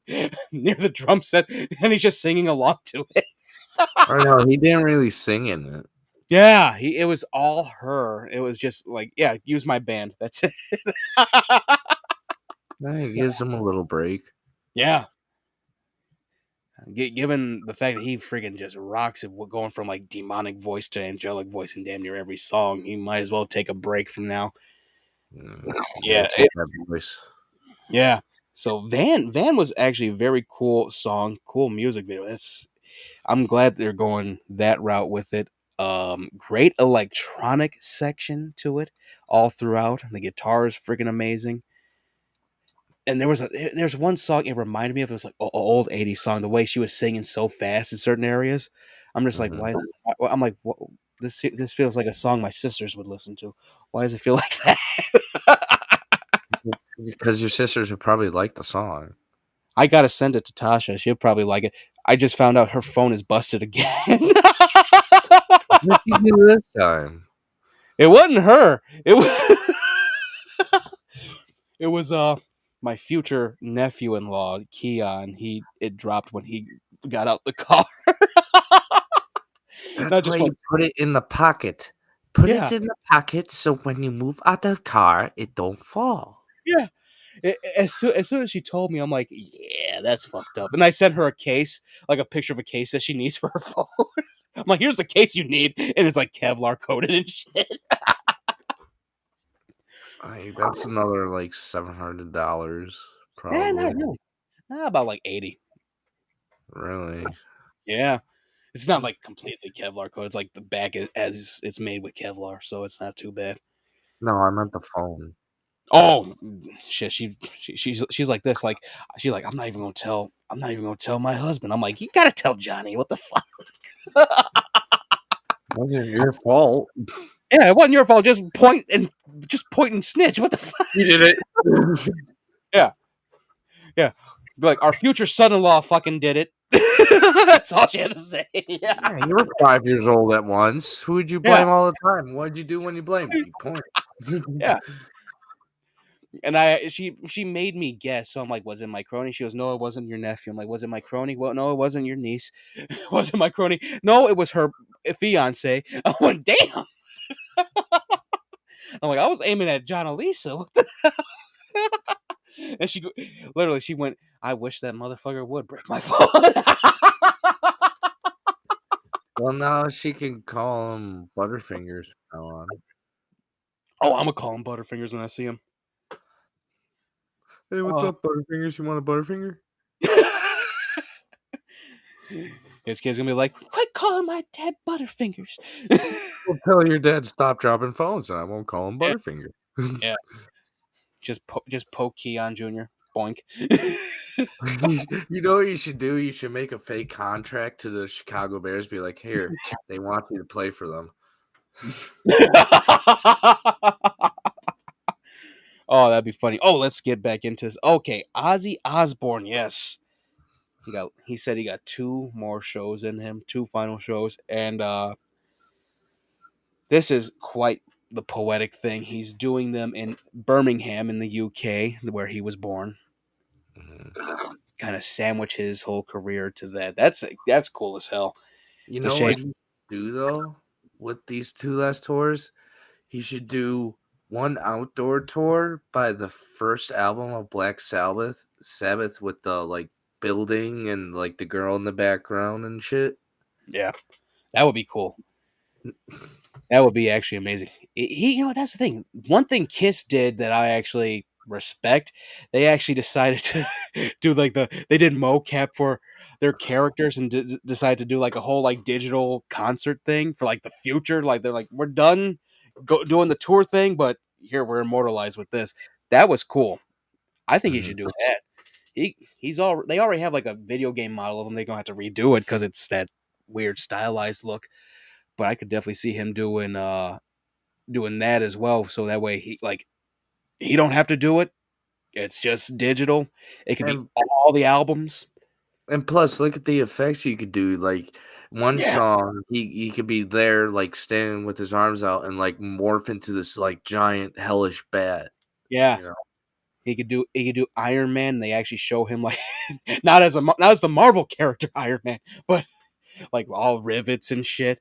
near the drum set, and he's just singing along to it. I know he didn't really sing in it. Yeah, it was all her. It was just like, yeah, use my band. That's it. It gives him a little break. Yeah. Given the fact that he freaking just rocks it, going from like demonic voice to angelic voice in damn near every song, he might as well take a break from now. Yeah, Yeah, keep that voice. yeah. So Van was actually a very cool song, cool music video. I'm glad they're going that route with it. Great electronic section to it all throughout. The guitar is freaking amazing. And there's one song it reminded me of. It was like an old '80s song. The way she was singing so fast in certain areas, I'm just like, Mhm. why? I'm like, what, this feels like a song my sisters would listen to. Why does it feel like that? Because your sisters would probably like the song. I gotta send it to Tasha. She'll probably like it. I just found out her phone is busted again. What did you do this time? It wasn't her. It was my future nephew-in-law, Keon. It dropped when he got out the car. And That's I why just went, you put it in the pocket. Put yeah, it in the pocket so when you move out the car, it don't fall. yeah. As soon as she told me, I'm like, yeah, that's fucked up. And I sent her a case, like a picture of a case that she needs for her phone. I'm like, here's the case you need, and it's like Kevlar coated and shit. That's another like $700 Not probably. really. About like 80. Really? Yeah, it's not like completely Kevlar coated. It's like the back is as it's made with Kevlar, so it's not too bad. No, I meant the phone. Oh shit, she's like this, like she's like, I'm not even gonna tell my husband. I'm like, you gotta tell Johnny. What the fuck? Wasn't your fault. Yeah, it wasn't your fault. Just point and snitch. What the fuck? You did it. Yeah, yeah. Be like, our future son-in-law fucking did it. That's all she had to say. Yeah, Yeah, you were 5 years old at once. Who would you yeah, blame all the time? What'd you do when you blamed? You point. yeah. And she made me guess. So I'm like, was it my crony? She goes, no, it wasn't your nephew. I'm like, was it my crony? Well, no, it wasn't your niece. Was it my crony? No, it was her fiance. I went, damn. I'm like, I was aiming at John Elisa. What the and literally, she went, I wish that motherfucker would break my phone. Well, now she can call him Butterfingers from now on. Oh, I'm gonna call him Butterfingers when I see him. Hey, what's Oh. up, Butterfingers? You want a Butterfinger? His kid's gonna be like, "Quit calling my dad Butterfingers." Well, tell your dad stop dropping phones, and I won't call him Yeah, Butterfinger. yeah. Just poke Keon Jr. Boink. You know what you should do? You should make a fake contract to the Chicago Bears. Be like, here, they want you to play for them. Oh, that'd be funny. Oh, let's get back into this. Okay, Ozzy Osbourne. Yes, He said he got two more shows in him, two final shows, and this is quite the poetic thing. He's doing them in Birmingham in the UK, where he was born. Mhm. Kind of sandwich his whole career to that. That's cool as hell. You It's a know shame. what he should do though with these two last tours? He should do one outdoor tour by the first album of Black Sabbath with the like building and like the girl in the background and shit. Yeah, that would be cool. That would be actually amazing. That's the thing. One thing Kiss did that I actually respect, they actually decided to do like they did mocap for their characters and decided to do like a whole like digital concert thing for like the future. Like they're like, we're done doing the tour thing, but here we're immortalized with this. That was cool. I think he Mhm. should do that. They already have like a video game model of him. They're gonna have to redo it because it's that weird stylized look. But I could definitely see him doing that as well. So that way he don't have to do it. It's just digital. It could be And all the albums. and plus, look at the effects you could do. Like one Yeah, song, he could be there, like standing with his arms out, and like morph into this like giant hellish bat. yeah. You know, He could do Iron Man. They actually show him like not as the Marvel character Iron Man, but like all rivets and shit.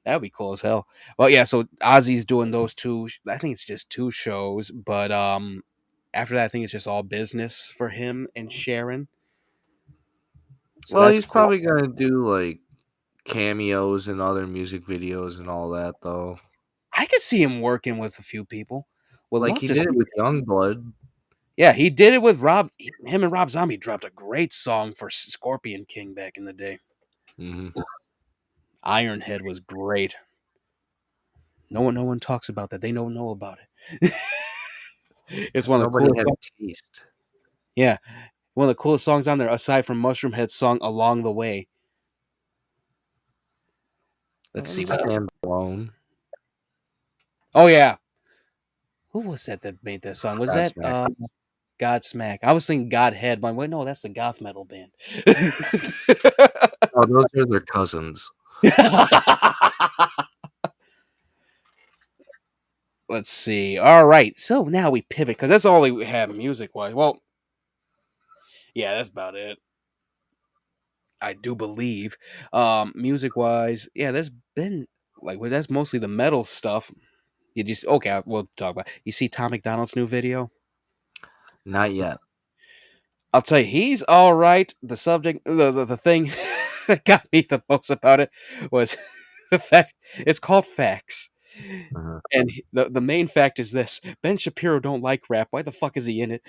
That'd be cool as hell. Well, yeah. So Ozzy's doing those two. I think it's just two shows, but after that, I think it's just all business for him and Sharon. So well, that's he's cool. probably gonna do like cameos and other music videos and all that, though. I could see him working with a few people. Would Like love he to did it see. with Youngblood. Yeah, he did it with Rob. Him and Rob Zombie dropped a great song for Scorpion King back in the day. Mhm. Ironhead was great. No one talks about that. They don't know about it. It's Because one of the nobody coolest has songs. taste. Yeah, one of the coolest songs on there, aside from Mushroomhead's song "Along the Way." Let's see And what else. Stand Alone. Oh yeah, who was that made that song? Was that Godsmack. Godsmack? I was thinking Godhead. But I'm like, wait, no, that's the goth metal band. Oh, those are their cousins. Let's see. All right, so now we pivot because that's all we have music wise. Well, yeah, that's about it. I do believe. Music wise, yeah, there's been that's mostly the metal stuff. You just okay, we'll talk about. You see Tom McDonald's new video? Not yet. I'll tell you, he's all right. The subject, the thing that got me the most about it was the fact it's called Facts, Uh-huh. and the main fact is this: Ben Shapiro don't like rap. Why the fuck is he in it?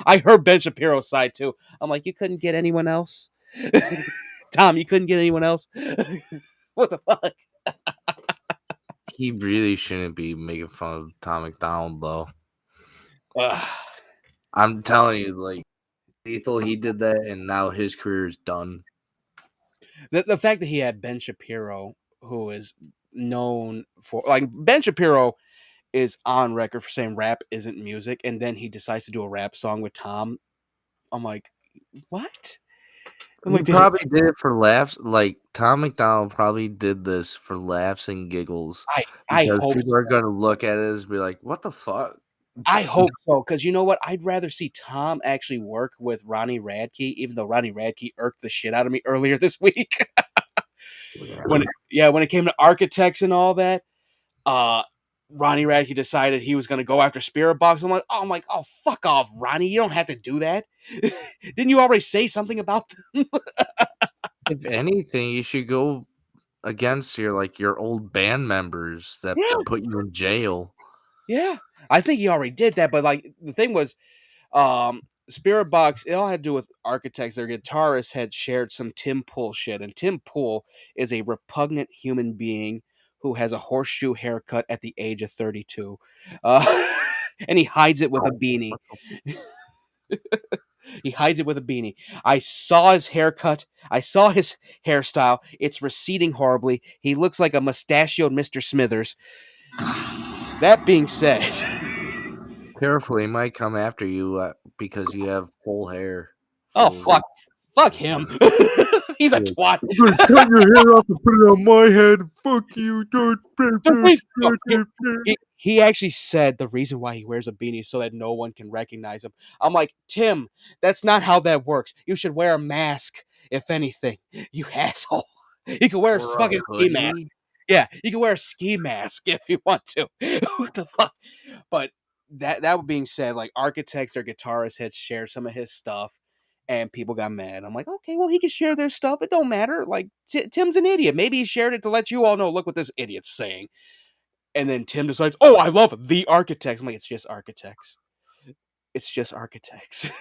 I heard Ben Shapiro's side too. I'm like, you couldn't get anyone else, Tom. You couldn't get anyone else. What the fuck? He really shouldn't be making fun of Tom McDonald, though. Ugh. I'm telling you, like, Lethal, he did that, and now his career is done. The fact that he had Ben Shapiro, who is known for like Ben Shapiro is on record for saying rap isn't music, and then he decides to do a rap song with Tom. I'm like, what? I'm He like, did probably did it for laughs. Like, Tom McDonald probably did this for laughs and giggles I because hope people are going to look at it and be like, what the fuck? I hope so, because you know what? I'd rather see Tom actually work with Ronnie Radke, even though Ronnie Radke irked the shit out of me earlier this week. When it came to architects and all that, uh Ronnie Radke decided he was gonna go after Spirit Box. I'm like, oh fuck off, Ronnie. You don't have to do that. Didn't you already say something about them? If anything, you should go against your old band members that Yeah, put you in jail. yeah. I think he already did that, but like the thing was, Spirit Box, it all had to do with architects. Their guitarist had shared some Tim Pool shit, and Tim Pool is a repugnant human being who has a horseshoe haircut at the age of 32. Uh, and he hides it with a beanie. He hides it with a beanie. I saw his haircut. I saw his hairstyle. It's receding horribly. He looks like a mustachioed Mr. Smithers. That being said, Careful, he might come after you because you have full hair. oh Full. fuck him. He's a Like, twat. I'm gonna cut your hair off and put it on my head. Fuck you, dude. The reason, no, he actually said the reason why he wears a beanie is so that no one can recognize him. I'm like, Tim, that's not how that works. You should wear a mask, if anything. You asshole. You can wear a Or a fucking ski mask. hoodie. Yeah, you can wear a ski mask if you want to. What the fuck? But that being said, like architects or guitarists had shared some of his stuff, and people got mad. I'm like, okay, well, he can share their stuff. It don't matter. Like Tim's an idiot. Maybe he shared it to let you all know. Look what this idiot's saying. And then Tim decides, oh, I love the architects. I'm like, it's just architects. It's just architects.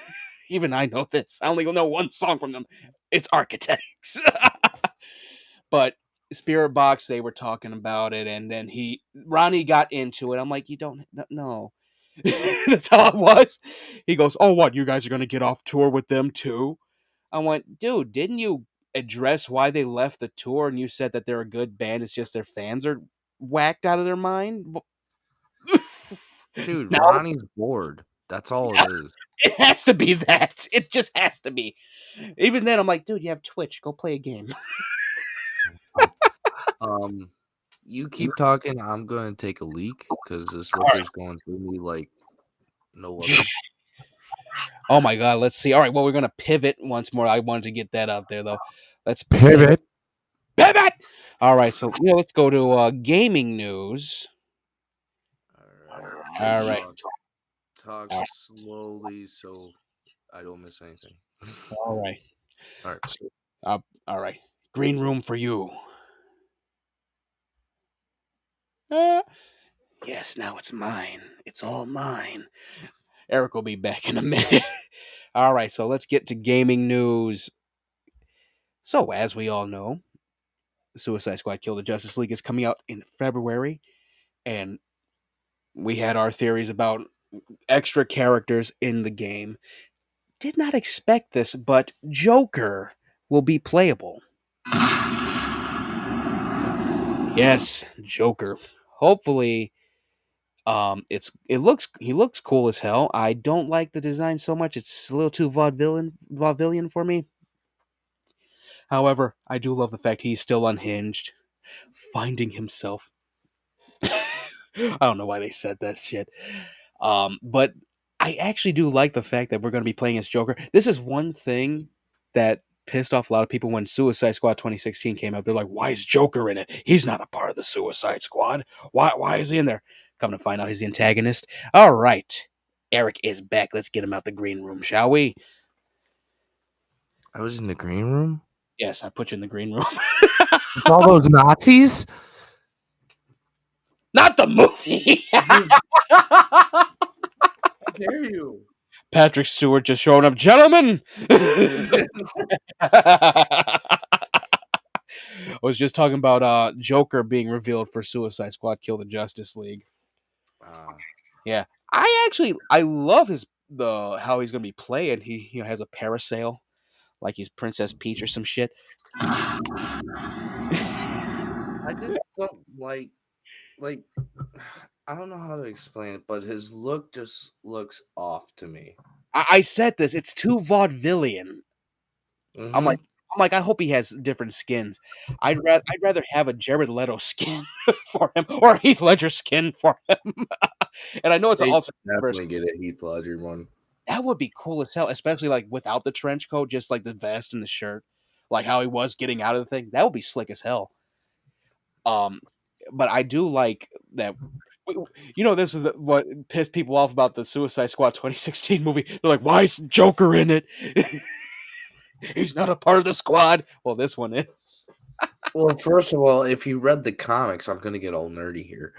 Even I know this. I only know one song from them. It's architects. But Spirit Box, they were talking about it, and then Ronnie got into it. I'm like, you don't no. That's how it was. He goes, oh, what? You guys are gonna get off tour with them too? I went, dude, didn't you address why they left the tour? And you said that they're a good band. It's just their fans are whacked out of their mind. Dude, Now Ronnie's bored. That's all it is. it has to be that. It just has to be. Even then, I'm like, dude, you have Twitch. Go play a game. Um, you keep talking. I'm gonna take a leak because this liquor's going through me like no other. Oh my god, let's see. All right, well, we're gonna pivot once more. I wanted to get that out there though. Let's pivot. Pivot. All right, so let's go to gaming news. All right. All right. Talk All slowly so I don't miss anything. right. All right. So, all right. Green room for you. Yes, now it's mine. It's all mine. Eric will be back in a minute. All right, so let's get to gaming news. So, as we all know, Suicide Squad Kill the Justice League is coming out in February, and we had our theories about extra characters in the game. Did not expect this, but Joker will be playable. Yes, Joker. Hopefully, he looks cool as hell. I don't like the design so much. It's a little too vaudevillian for me. However, I do love the fact he's still unhinged, finding himself. I don't know why they said that shit. But I actually do like the fact that we're going to be playing as Joker. This is one thing that pissed off a lot of people when Suicide Squad 2016 came out. They're like, "Why is Joker in it? He's not a part of the Suicide Squad. Why is he in there?" Come to find out, he's the antagonist. All right, Eric is back. Let's get him out the green room, shall we? I was in the green room. Yes, I put you in the green room. With all those Nazis. Not the movie. How dare you? Patrick Stewart just showing up, gentlemen. I was just talking about Joker being revealed for Suicide Squad Kill the Justice League. Yeah. I love the how he's gonna be playing. He has a parasail like he's Princess Peach or some shit. I just don't like I don't know how to explain it, but his look just looks off to me. I said this, it's too vaudevillian. I'm Mm-hmm. like I hope he has different skins. I'd rather have a Jared Leto skin for him or a Heath Ledger skin for him. And I know it's an They alternate universe. definitely get a Heath Ledger one. That would be cool as hell, especially like without the trench coat, just like the vest and the shirt, like how he was getting out of the thing. That would be slick as hell. Um, but I do like that. This is what pissed people off about the Suicide Squad 2016 movie. They're like, "Why is Joker in it? He's not a part of the squad." Well, this one is. Well, first of all, if you read the comics, I'm gonna get all nerdy here.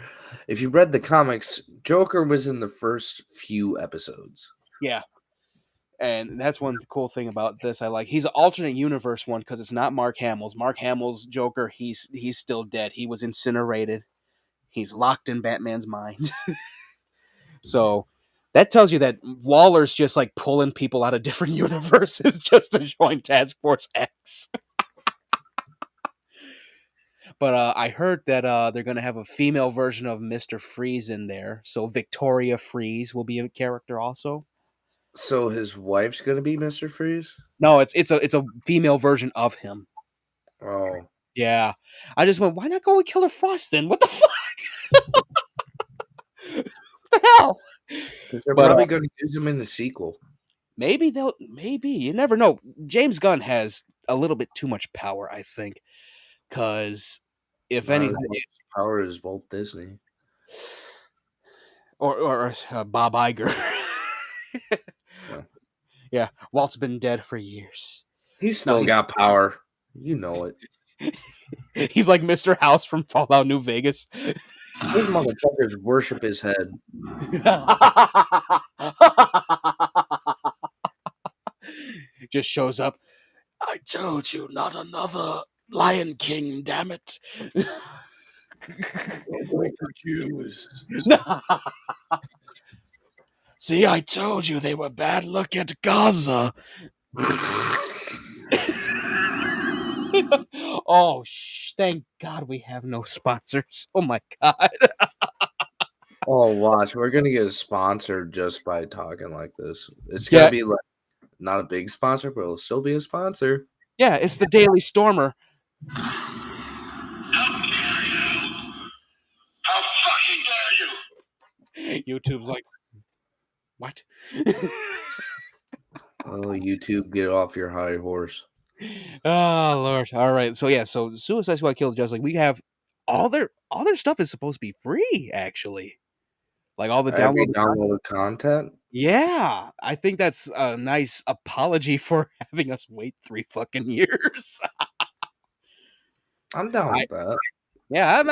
If you read the comics, Joker was in the first few episodes. Yeah. And that's one cool thing about this. I like he's an alternate universe one because it's not Mark Hamill's. Mark Hamill's Joker, he's still dead. He was incinerated. He's locked in Batman's mind. So that tells you that Waller's just like pulling people out of different universes just to join Task Force X. But I heard that they're going to have a female version of Mr. Freeze in there. So Victoria Freeze will be a character also. So his wife's gonna be Mr. Freeze? No, it's a female version of him. Oh. Yeah. I just went, why not go with Killer Frost then? What the fuck? What the hell? Because they're But probably gonna use him in the sequel. maybe you never know. James Gunn has a little bit too much power, I think, because if Not as anything, much power as Walt Disney. or Bob Iger. Yeah. Yeah, Walt's been dead for years. He's No, still got power. You know it. he's like Mr. House from Fallout New Vegas. Those motherfuckers worship his head. Just shows up. I told you, not another Lion King, damn it. Jews. See, I told you they were bad. Look at Gaza. Oh, thank God we have no sponsors. Oh my God. Oh, watch. We're gonna get sponsored just by talking like this. It's Yeah, gonna be like not a big sponsor, but it'll still be a sponsor. yeah, it's the Daily Stormer. How dare you? How fucking dare you? YouTube's like, what? Oh, YouTube, get off your high horse. Oh Lord. All right. So yeah, so Suicide Squad Kill the Justice League, we have all their stuff is supposed to be free, actually. Like all the Every downloaded downloaded content. Yeah. I think that's a nice apology for having us wait 3 fucking years. I'm down I with that. Yeah,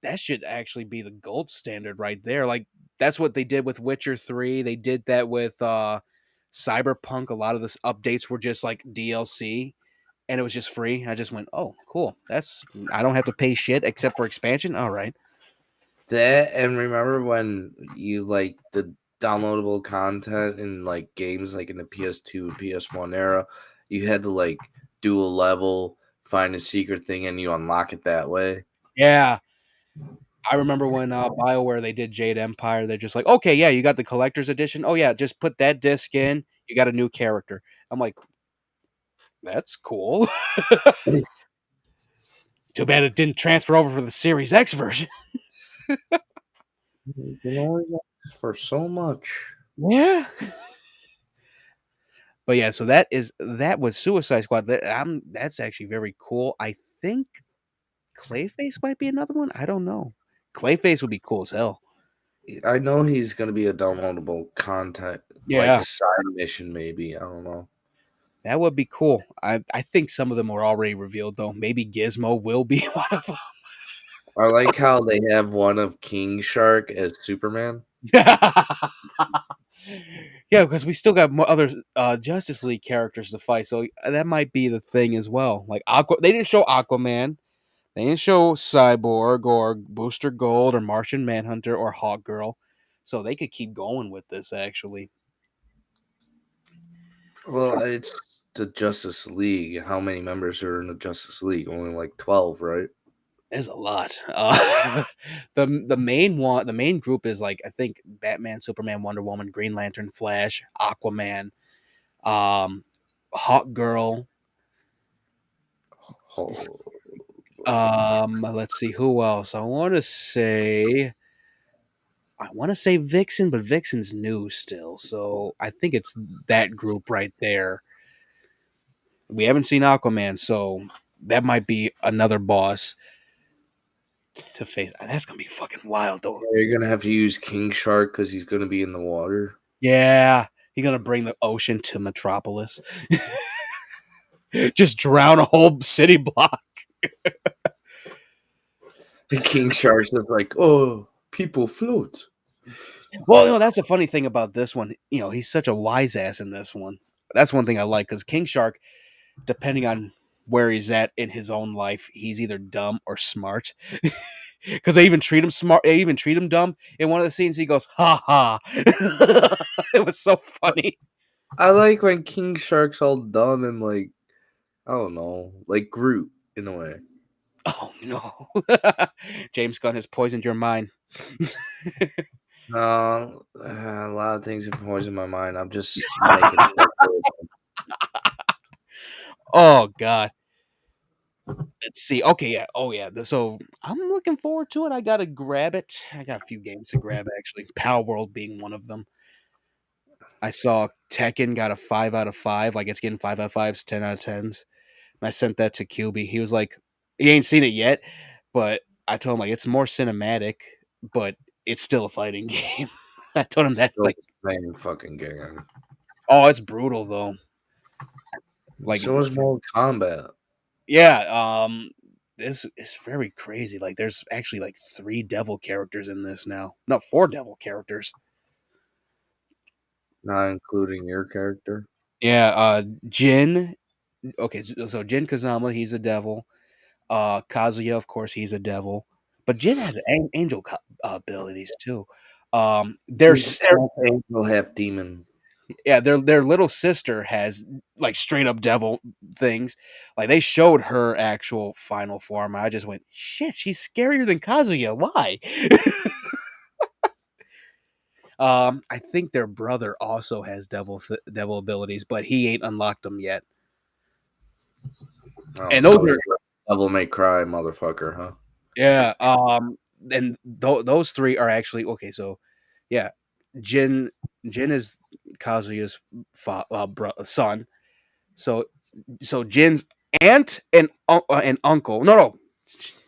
that should actually be the gold standard right there. Like that's what they did with Witcher 3. They did that with Cyberpunk. A lot of the updates were just like DLC and it was just free. I just went, "Oh, cool. I don't have to pay shit except for expansion." All right. That and remember when you like the downloadable content in like games like in the PS2, PS1 era, you had to like do a level, find a secret thing, and you unlock it that way. Yeah. I remember when BioWare they did Jade Empire. They're just like, "Okay, yeah, you got the collector's edition. Oh yeah, just put that disc in. You got a new character." I'm like, "That's cool." Too bad it didn't transfer over for the Series X version. You can only ask for so much. Yeah. But yeah, so that was Suicide Squad. That's actually very cool. I think Clayface might be another one. I don't know. Clayface would be cool as hell. I know he's gonna be a downloadable content, like Yeah, side mission, maybe. I don't know. that would be cool. I think some of them were already revealed though. Maybe Gizmo will be one of them. I like how they have one of King Shark as Superman. Yeah, because we still got more other Justice League characters to fight, so that might be the thing as well. Like they didn't show Aquaman, they didn't show Cyborg or Booster Gold or Martian Manhunter or Hawk Girl, so they could keep going with this. Actually, Well, it's the Justice League. How many members are in the Justice League? Only like 12, right? there's a lot. The main group is like I think Batman, Superman, Wonder Woman, Green Lantern, Flash, Aquaman, um, Hawk Girl. Oh, Let's see who else. I want to say Vixen, but Vixen's new still, so I think it's that group right there. We haven't seen Aquaman, so that might be another boss to face. That's gonna be fucking wild, though. you're gonna have to use King Shark because he's gonna be in the water. Yeah, he's gonna bring the ocean to Metropolis. Just drown a whole city block. And King Shark's just like, oh, people float. Well, that's a funny thing about this one. He's such a wise ass in this one. That's one thing I like because King Shark, depending on where he's at in his own life, he's either dumb or smart. Because they even treat him smart. They even treat him dumb. In one of the scenes, he goes, "Ha ha!" It was so funny. I like when King Shark's all dumb and like I don't know, like Groot in a way. Oh no! James Gunn has poisoned your mind. No, a lot of things have poisoned my mind. I'm just making it. Oh god. Let's see. Okay, yeah. Oh yeah. So I'm looking forward to it. I gotta grab it. I got a few games to grab actually. Power World being one of them. I saw Tekken got a 5 out of 5. Like it's getting 5 out of 5s, 10 out of 10s. And I sent that to QB. He was like, he ain't seen it yet, but I told him like it's more cinematic, but it's still a fighting game. I told him that Still like, the same fucking game. oh, it's brutal though. Like, So is Mortal Kombat. yeah, this is very crazy. Like, there's actually like 3 devil characters in this now. No, 4 devil characters. Not including your character. Yeah, Jin. Okay, so Jin Kazama, he's a devil. Kazuya, of course, he's a devil. But Jin has angel abilities too. He's half angel, half demon. Yeah, their little sister has like straight up devil things. Like they showed her actual final form. I just went, shit, she's scarier than Kazuya. Why? I think their brother also has devil abilities, but he ain't unlocked them yet. Oh, And those so are he's a Devil May Cry motherfucker, huh? yeah. And those 3 are actually okay. So yeah, Jin Jin is Kazuya's son. So Jin's aunt and uncle. No.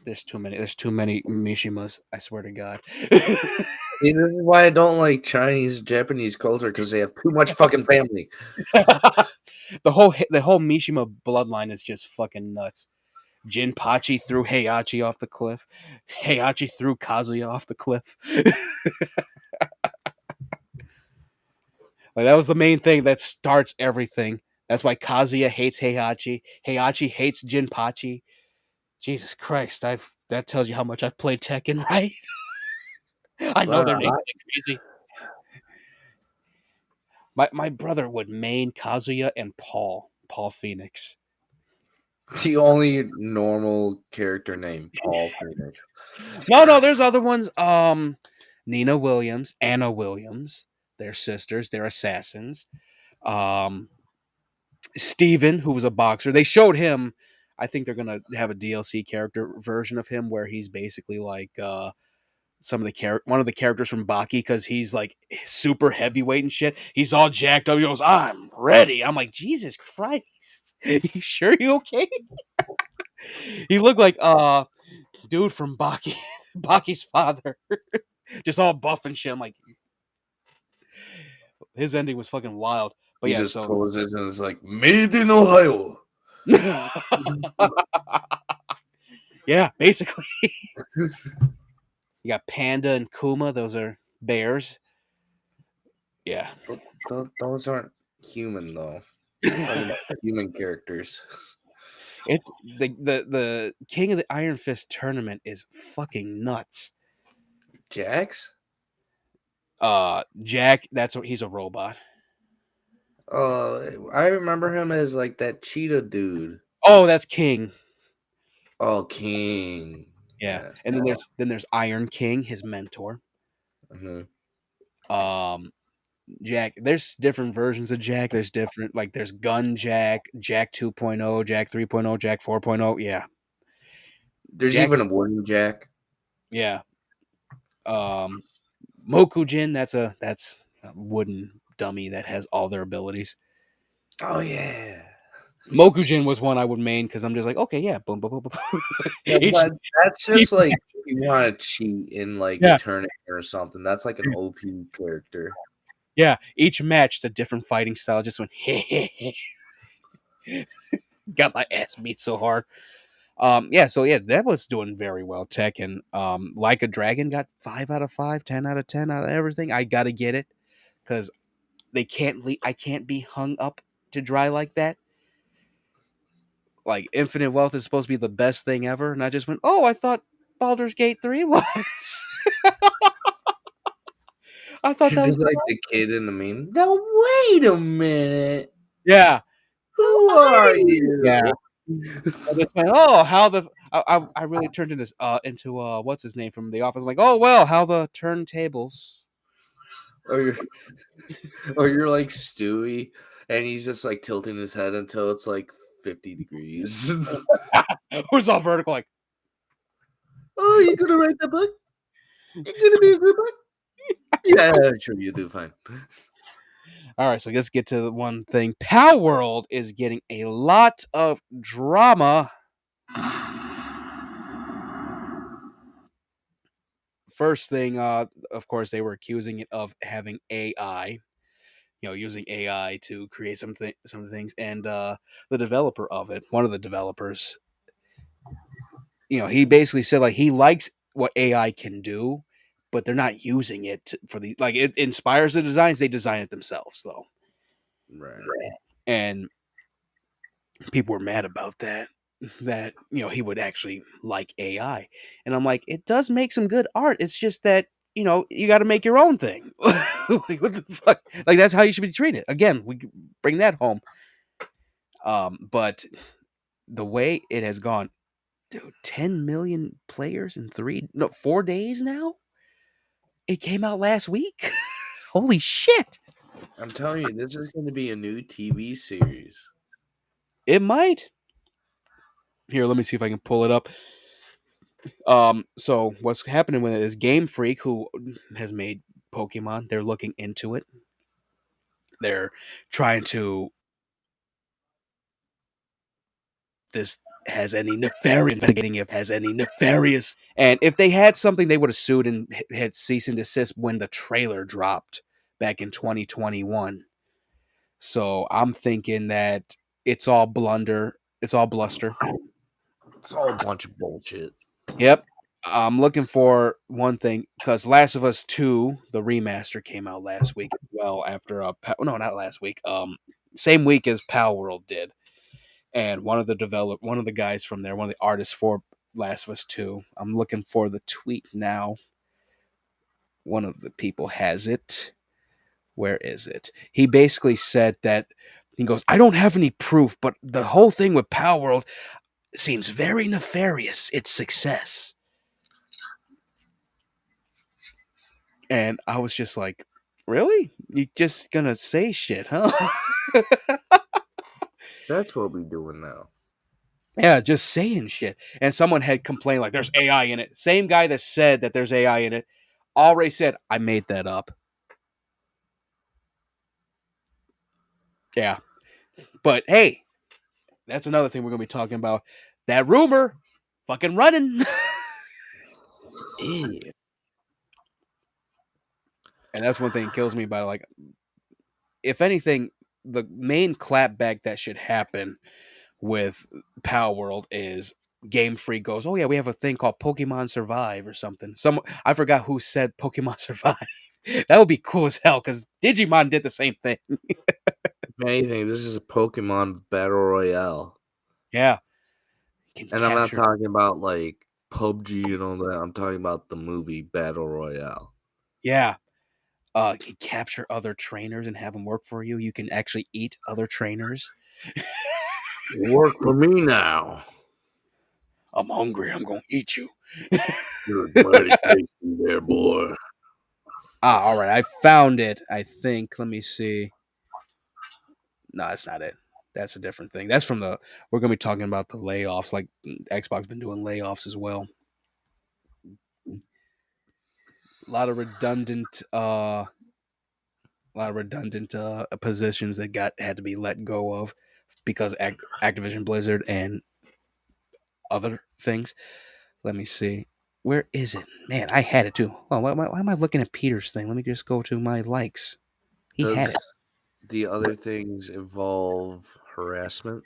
There's too many. There's too many Mishimas. I swear to God. See, this is why I don't like Chinese Japanese culture because they have too much fucking family. the whole Mishima bloodline is just fucking nuts. Jinpachi threw Heihachi off the cliff. Heihachi threw Kazuya off the cliff. Like that was the main thing that starts everything. That's why Kazuya hates Heihachi. Heihachi hates Jinpachi. Jesus Christ, that tells you how much I've played Tekken, right? I know their names like crazy. My brother would main Kazuya and Paul Phoenix. The only normal character name, Paul Phoenix. No, there's other ones. Nina Williams, Anna Williams. They're sisters. They're assassins. Um, Steven, who was a boxer. They showed him. I think they're gonna have a DLC character version of him where he's basically like one of the characters from Baki because he's like super heavyweight and shit. He's all jacked up. He goes, "I'm ready." I'm like, Jesus Christ, you sure you okay? He looked like dude from Baki, Baki's father, just all buff and shit. I'm like, his ending was fucking wild. But He yeah, just so poses and is like, Made in Ohio. yeah, basically, you got Panda and Kuma. Those are bears. Yeah. Those aren't human, though. Talking about human characters. It's the King of the Iron Fist tournament is fucking nuts. Jax? Jack, he's a robot. I remember him as like that cheetah dude. Oh, that's King. Oh, King. Yeah. Yeah. And then there's Iron King, his mentor. Mhm. Jack, there's different versions of Jack. There's Gun Jack, Jack 2.0, Jack 3.0, Jack 4.0. Yeah. There's Jack even is a wooden Jack. yeah. Um Mokujin, that's a wooden dummy that has all their abilities. Oh yeah. Mokujin was one I would main because I'm just like, okay, yeah, boom, boom, boom, boom. Yeah, each, but that's each just like if you want to cheat in like a yeah, tournament or something. That's like an OP character. yeah, each match is a different fighting style. Just went got my ass beat so hard. Yeah, so yeah, that was doing very well. Tekken, Like a Dragon got 5 out of 5, 10 out of 10 out of everything. I gotta get it because they can't leave. I can't be hung up to dry like that. Like Infinite Wealth is supposed to be the best thing ever, and I just went, oh, I thought Baldur's Gate 3 was. I thought You're that was just like the kid in the meme. Now wait a minute. yeah, Who are yeah. you? I just went, oh, how the I really turned into what's his name from The Office. I'm like, oh well, how the turntables. or you're or you're like Stewie, and he's just like tilting his head until it's like 50 degrees. Who's all vertical? Like, Oh, you gonna write the book? You gonna be a good book? Yeah, sure, you do fine. all right, so let's get to the one thing. Power World is getting a lot of drama. First thing, of course, they were accusing it of having AI. Using AI to create some of the things, and the developer of it, one of the developers, he basically said like he likes what AI can do, but they're not using it for the like it inspires the designs. They design it themselves though, Right. and people were mad about that. That he would actually like AI, and I'm like, it does make some good art. It's just that you got to make your own thing. Like what the fuck? Like that's how you should be treated. Again, we bring that home. But the way it has gone, dude, 10 million players in 4 days now. It came out last week. Holy shit! I'm telling you, this is going to be a new TV series. It might. Here, let me see if I can pull it up. So what's happening with it is Game Freak, who has made Pokemon, they're looking into it. They're trying to this has any nefarious investigating if has any nefarious and if they had something they would have sued and had cease and desist when the trailer dropped back in 2021. So I'm thinking that it's all bluster. It's all a bunch of bullshit. Yep. I'm looking for one thing because Last of Us 2, the remaster, came out last week. Well, after no, not last week. Same week as Power World did, and one of the guys from there, one of the artists for Last of Us 2. I'm looking for the tweet now. One of the people has it. Where is it? He basically said that he goes, I don't have any proof, but the whole thing with Power World seems very nefarious. Its success. And I was just like, really? You just gonna say shit, huh? That's what we're doing now. Yeah, just saying shit. And someone had complained like there's AI in it. Same guy that said that there's AI in it already said, I made that up. Yeah. But hey, that's another thing we're gonna be talking about. That rumor fucking running. Idiot. And that's one thing that kills me about it. Like, if anything, the main clapback that should happen with Power World is Game Freak goes, oh yeah, we have a thing called Pokemon Survive or something. I forgot who said Pokemon Survive. That would be cool as hell because Digimon did the same thing. If anything, this is a Pokemon Battle Royale. Yeah. Can And I'm not capture. talking about like PUBG and all that. I'm talking about the movie Battle Royale. Yeah. You can capture other trainers and have them work for you. You can actually eat other trainers. Work for me now. I'm hungry. I'm going to eat you. You're mighty tasty there, boy. All right. I found it. I think. Let me see. No, that's not it. That's a different thing. That's from the. We're going to be talking about the layoffs. Like Xbox been doing layoffs as well. A lot of redundant. Positions that had to be let go of because Activision Blizzard and other things. Let me see. Where is it? Man, I had it too. Oh, why am I looking at Peter's thing? Let me just go to my likes. He had it. Does the other things involve harassment?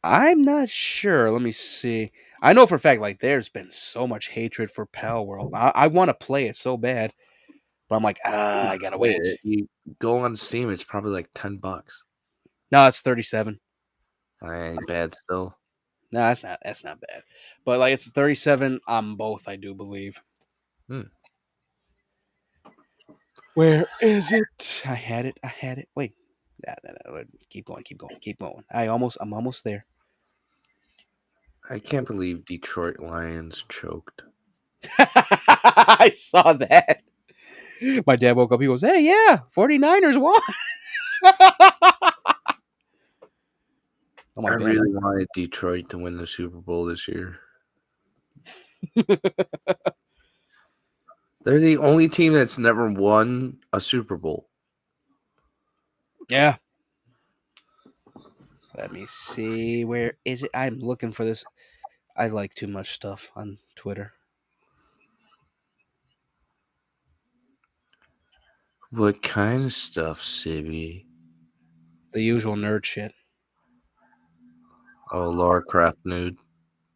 I'm not sure. Let me see. I know for a fact, like, there's been so much hatred for Pal World. I want to play it so bad, but I'm like, I gotta Play wait. it. You go on Steam, it's probably like $10. No, it's 37. I ain't bad still. No, that's not bad. But like, it's 37 on both, I do believe. Hmm. Where is it? I had it. I had it. Wait. No. Keep going. Keep going. Keep going. I'm almost there. I can't believe Detroit Lions choked. I saw that. My dad woke up. He goes, "Hey, yeah, 49ers won." I'm I like, "Damn." really wanted Detroit to win the Super Bowl this year. They're the only team that's never won a Super Bowl. Yeah. Let me see. Where is it? I'm looking for this. I like too much stuff on Twitter. What kind of stuff, Sibby? The usual nerd shit. Oh, Laura Croft nude.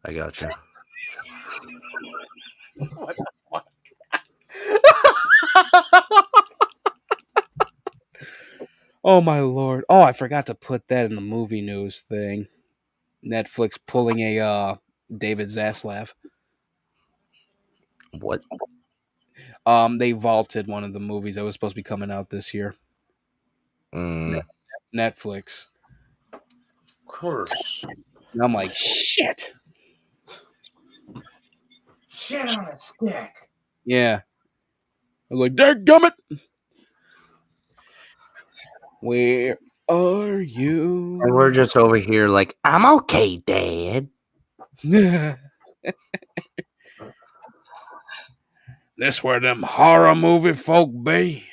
I gotcha. What the fuck? Oh my lord. Oh, I forgot to put that in the movie news thing. Netflix pulling a David Zaslav. What? They vaulted one of the movies that was supposed to be coming out this year. Of Netflix. course. And I'm like, shit. Shit on a stick. Yeah. I was like, dadgummit. Where are you? And we're just over here like, I'm okay, Dad. This where them horror movie folk be.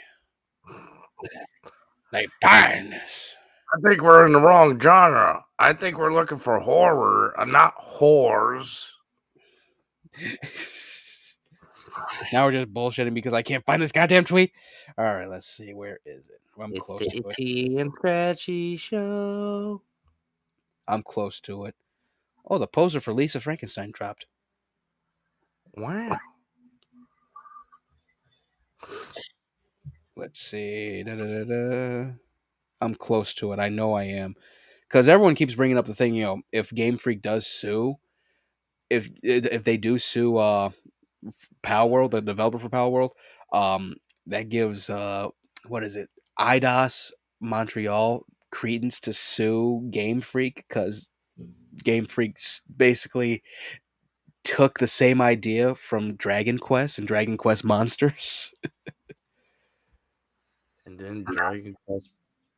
They buying this. I think we're in the wrong genre. I think we're looking for horror, not whores. Now we're just bullshitting because I can't find this goddamn tweet. All right, let's see. Where is it? I'm It's close the to it. Itchy and Scratchy Show. I'm close to it. Oh, the poster for Lisa Frankenstein dropped. Wow. Let's see. Da-da-da-da. I'm close to it. I know I am. Because everyone keeps bringing up the thing, if Game Freak does sue, if they do sue Pal World, the developer for Pal World, that gives what is it, IDOS Montreal credence to sue Game Freak because Game Freak basically took the same idea from Dragon Quest and Dragon Quest Monsters. And then Dragon Quest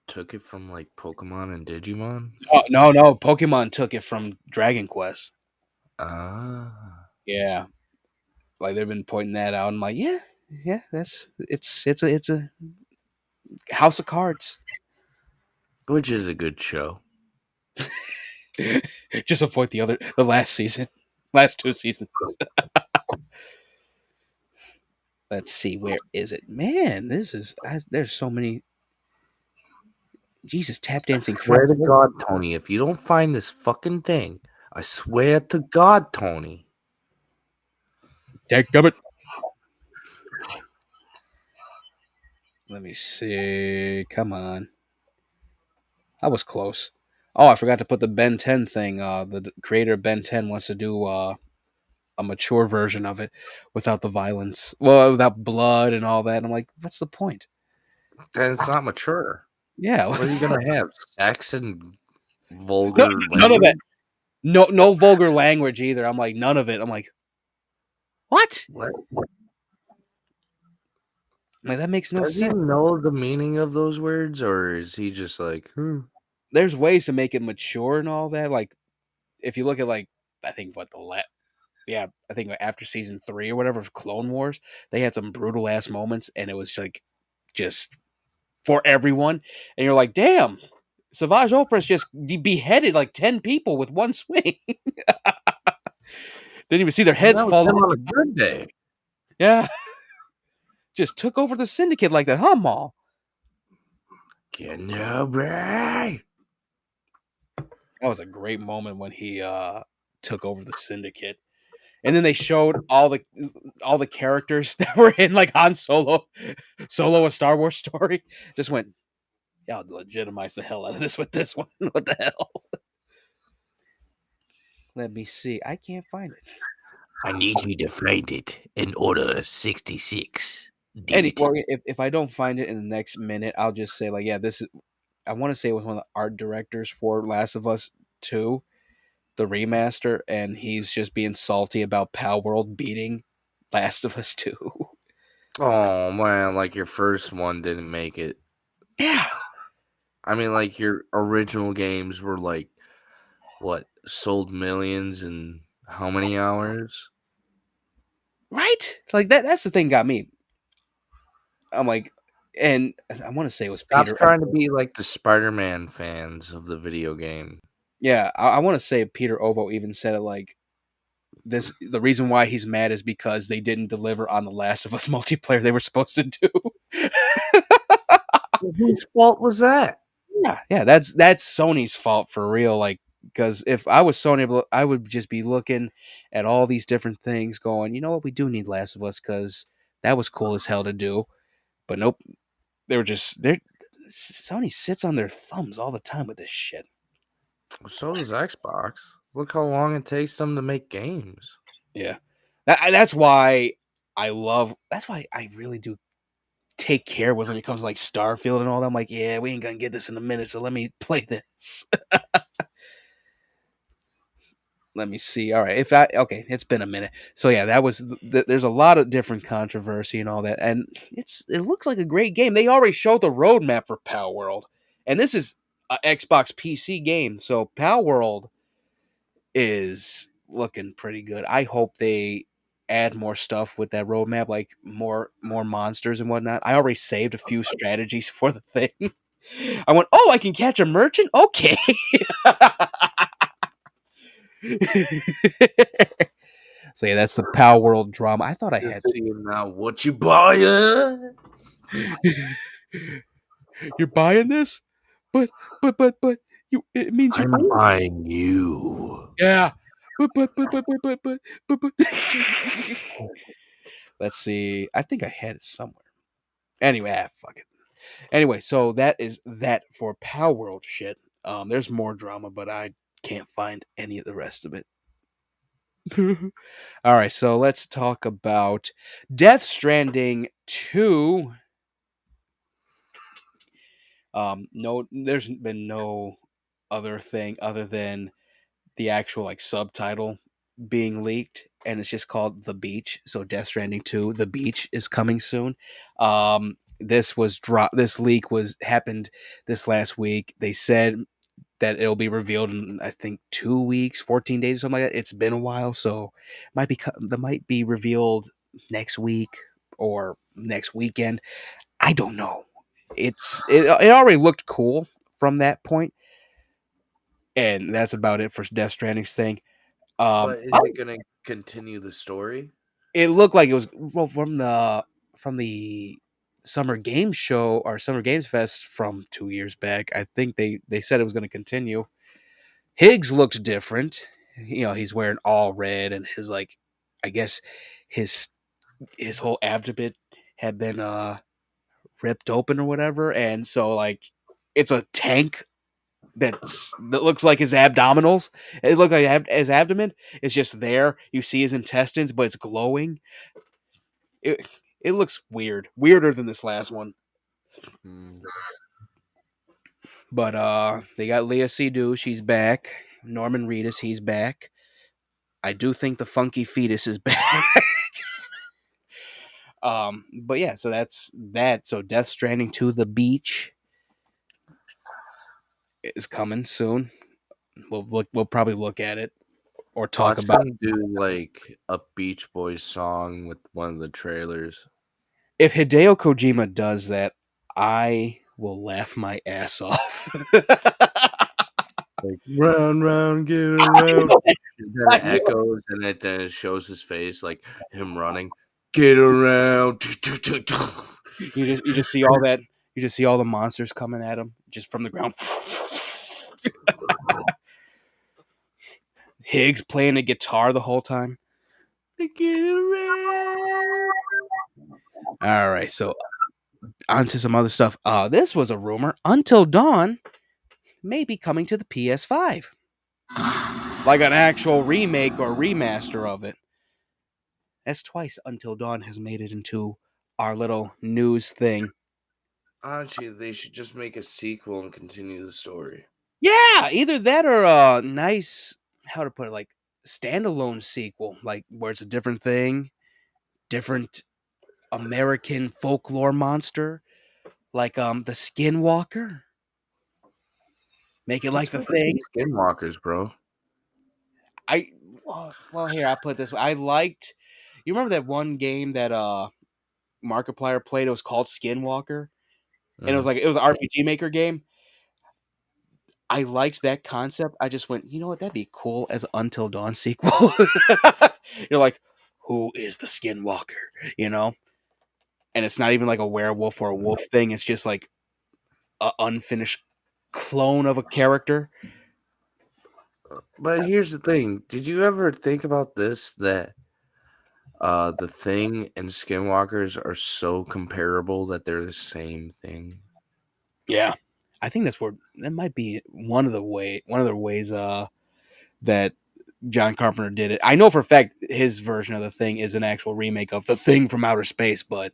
took it from like Pokemon and Digimon. Oh, no, Pokemon took it from Dragon Quest. Ah. Yeah, like they've been pointing that out. I'm like, yeah, it's a House of Cards. Which is a good show. Just avoid the last season, last two seasons. Let's see, where is it? Man, there's so many. Jesus, tap dancing Swear French. to God, Tony, if you don't find this fucking thing, I swear to God, Tony. Dadgummit. Let me see. Come on. I was close. Oh, I forgot to put the Ben 10 thing. The creator of Ben 10 wants to do a mature version of it without the violence. Well, without blood and all that. And I'm like, what's the point? Then it's not mature. Yeah. What are you gonna have? Sex and No, vulgar none of that. language? No vulgar language either. I'm like, none of it. I'm like, what? What? Like, that makes no Does he sense. know the meaning of those words, or is he just like, There's ways to make it mature and all that. Like, if you look at, like, I think I think after season 3 or whatever of Clone Wars, they had some brutal ass moments, and it was like just for everyone. And you're like, damn, Savage Opress just beheaded like 10 people with one swing. Didn't even see their heads that was fall him off. on a good day? Yeah. Just took over the syndicate like that, huh, Maul? Kenobi. That was a great moment when he took over the syndicate. And then they showed all the characters that were in like Han Solo, a Star Wars story. Just went, yeah, I'll legitimize the hell out of this with this one. What the hell? Let me see. I can't find it. I need you to find it in order 66. Well, if I don't find it in the next minute, I'll just say like, yeah, this is. I want to say it was one of the art directors for Last of Us 2, the remaster, and he's just being salty about Pal World beating Last of Us 2. Oh man, like your first one didn't make it. Yeah. I mean, like your original games were like what sold millions in how many hours? Right? Like that's the thing got me. I'm like, and I want to say it was Stop Peter. trying to be like the Spider-Man fans of the video game. Yeah, I want to say Peter Ovo even said it like this. The reason why he's mad is because they didn't deliver on the Last of Us multiplayer they were supposed to do. Whose fault was that? Yeah, that's Sony's fault for real. Like, because if I was Sony, I would just be looking at all these different things, going, you know what, we do need Last of Us because that was cool as hell to do. But nope, they're Sony sits on their thumbs all the time with this shit. So does Xbox. Look how long it takes them to make games. Yeah, that's why I love. That's why I really do take care with when it comes to like Starfield and all that. I'm like, yeah, we ain't gonna get this in a minute, so let me play this. Let me see. All right, okay, it's been a minute. So yeah, that was. There's a lot of different controversy and all that, and it looks like a great game. They already showed the roadmap for Pal World, and this is a Xbox PC game, so Pal World is looking pretty good. I hope they add more stuff with that roadmap, like more monsters and whatnot. I already saved a few strategies for the thing. I went, oh, I can catch a merchant. Okay. So yeah, that's the Pal World drama. I thought I had. Seeing now what you buying? You're buying this, but you. It means you. I'm buying you. Yeah, but. Let's see. I think I had it somewhere. Anyway, fuck it. Anyway, so that is that for Pal World shit. There's more drama, but I can't find any of the rest of it. All right, so let's talk about Death Stranding 2. No, there's been no other thing other than the actual like subtitle being leaked, and it's just called The Beach. So Death Stranding 2, The Beach is coming soon. This leak was happened this last week. They said that it'll be revealed in I think 2 weeks, 14 days, or something like that. It's been a while, so that might be revealed next week or next weekend. I don't know. It already looked cool from that point, and that's about it for Death Stranding's thing. But is it going to continue the story? It looked like it was from the Summer Games Show or Summer Games Fest from 2 years back. I think they said it was going to continue. Higgs looked different. You know, he's wearing all red, and his like, I guess his whole abdomen had been ripped open or whatever, and so like it's a tank that looks like his abdominals. It looked like his abdomen is just there. You see his intestines, but it's glowing. It it looks weirder than this last one. But they got Leah Seydoux, she's back. Norman Reedus, he's back. I do think the funky fetus is back. But yeah, so that's that. So Death Stranding to the Beach is coming soon. We'll probably look at it or talk Watch about them do like a Beach Boys song with one of the trailers. if Hideo Kojima does that, I will laugh my ass off. Like round, round, get around. And then it echoes and then it shows his face, like him running. Get around. You just see all that. You just see all the monsters coming at him just from the ground. Higgs playing a guitar the whole time. All right, so on to some other stuff. This was a rumor. Until Dawn may be coming to the PS5, like an actual remake or remaster of it. That's twice Until Dawn has made it into our little news thing. Honestly, they should just make a sequel and continue the story. Yeah, either that or a nice, how to put it, like standalone sequel, like where it's a different thing, different American folklore monster, like the Skinwalker. Make it like Let's the make it thing. Skinwalkers, bro. Well, here I put it this way. I liked. You remember that one game that Markiplier played? It was called Skinwalker, and it was Mm. like it was an RPG Maker game. I liked that concept. I just went, you know what? That'd be cool as an Until Dawn sequel. You're like, who is the Skinwalker? You know, and it's not even like a werewolf or a wolf thing. It's just like a unfinished clone of a character. But here's the thing: did you ever think about this? That the Thing and Skinwalkers are so comparable that they're the same thing. Yeah, I think that might be one of the ways that John Carpenter did it. I know for a fact his version of the Thing is an actual remake of the Thing from outer space, but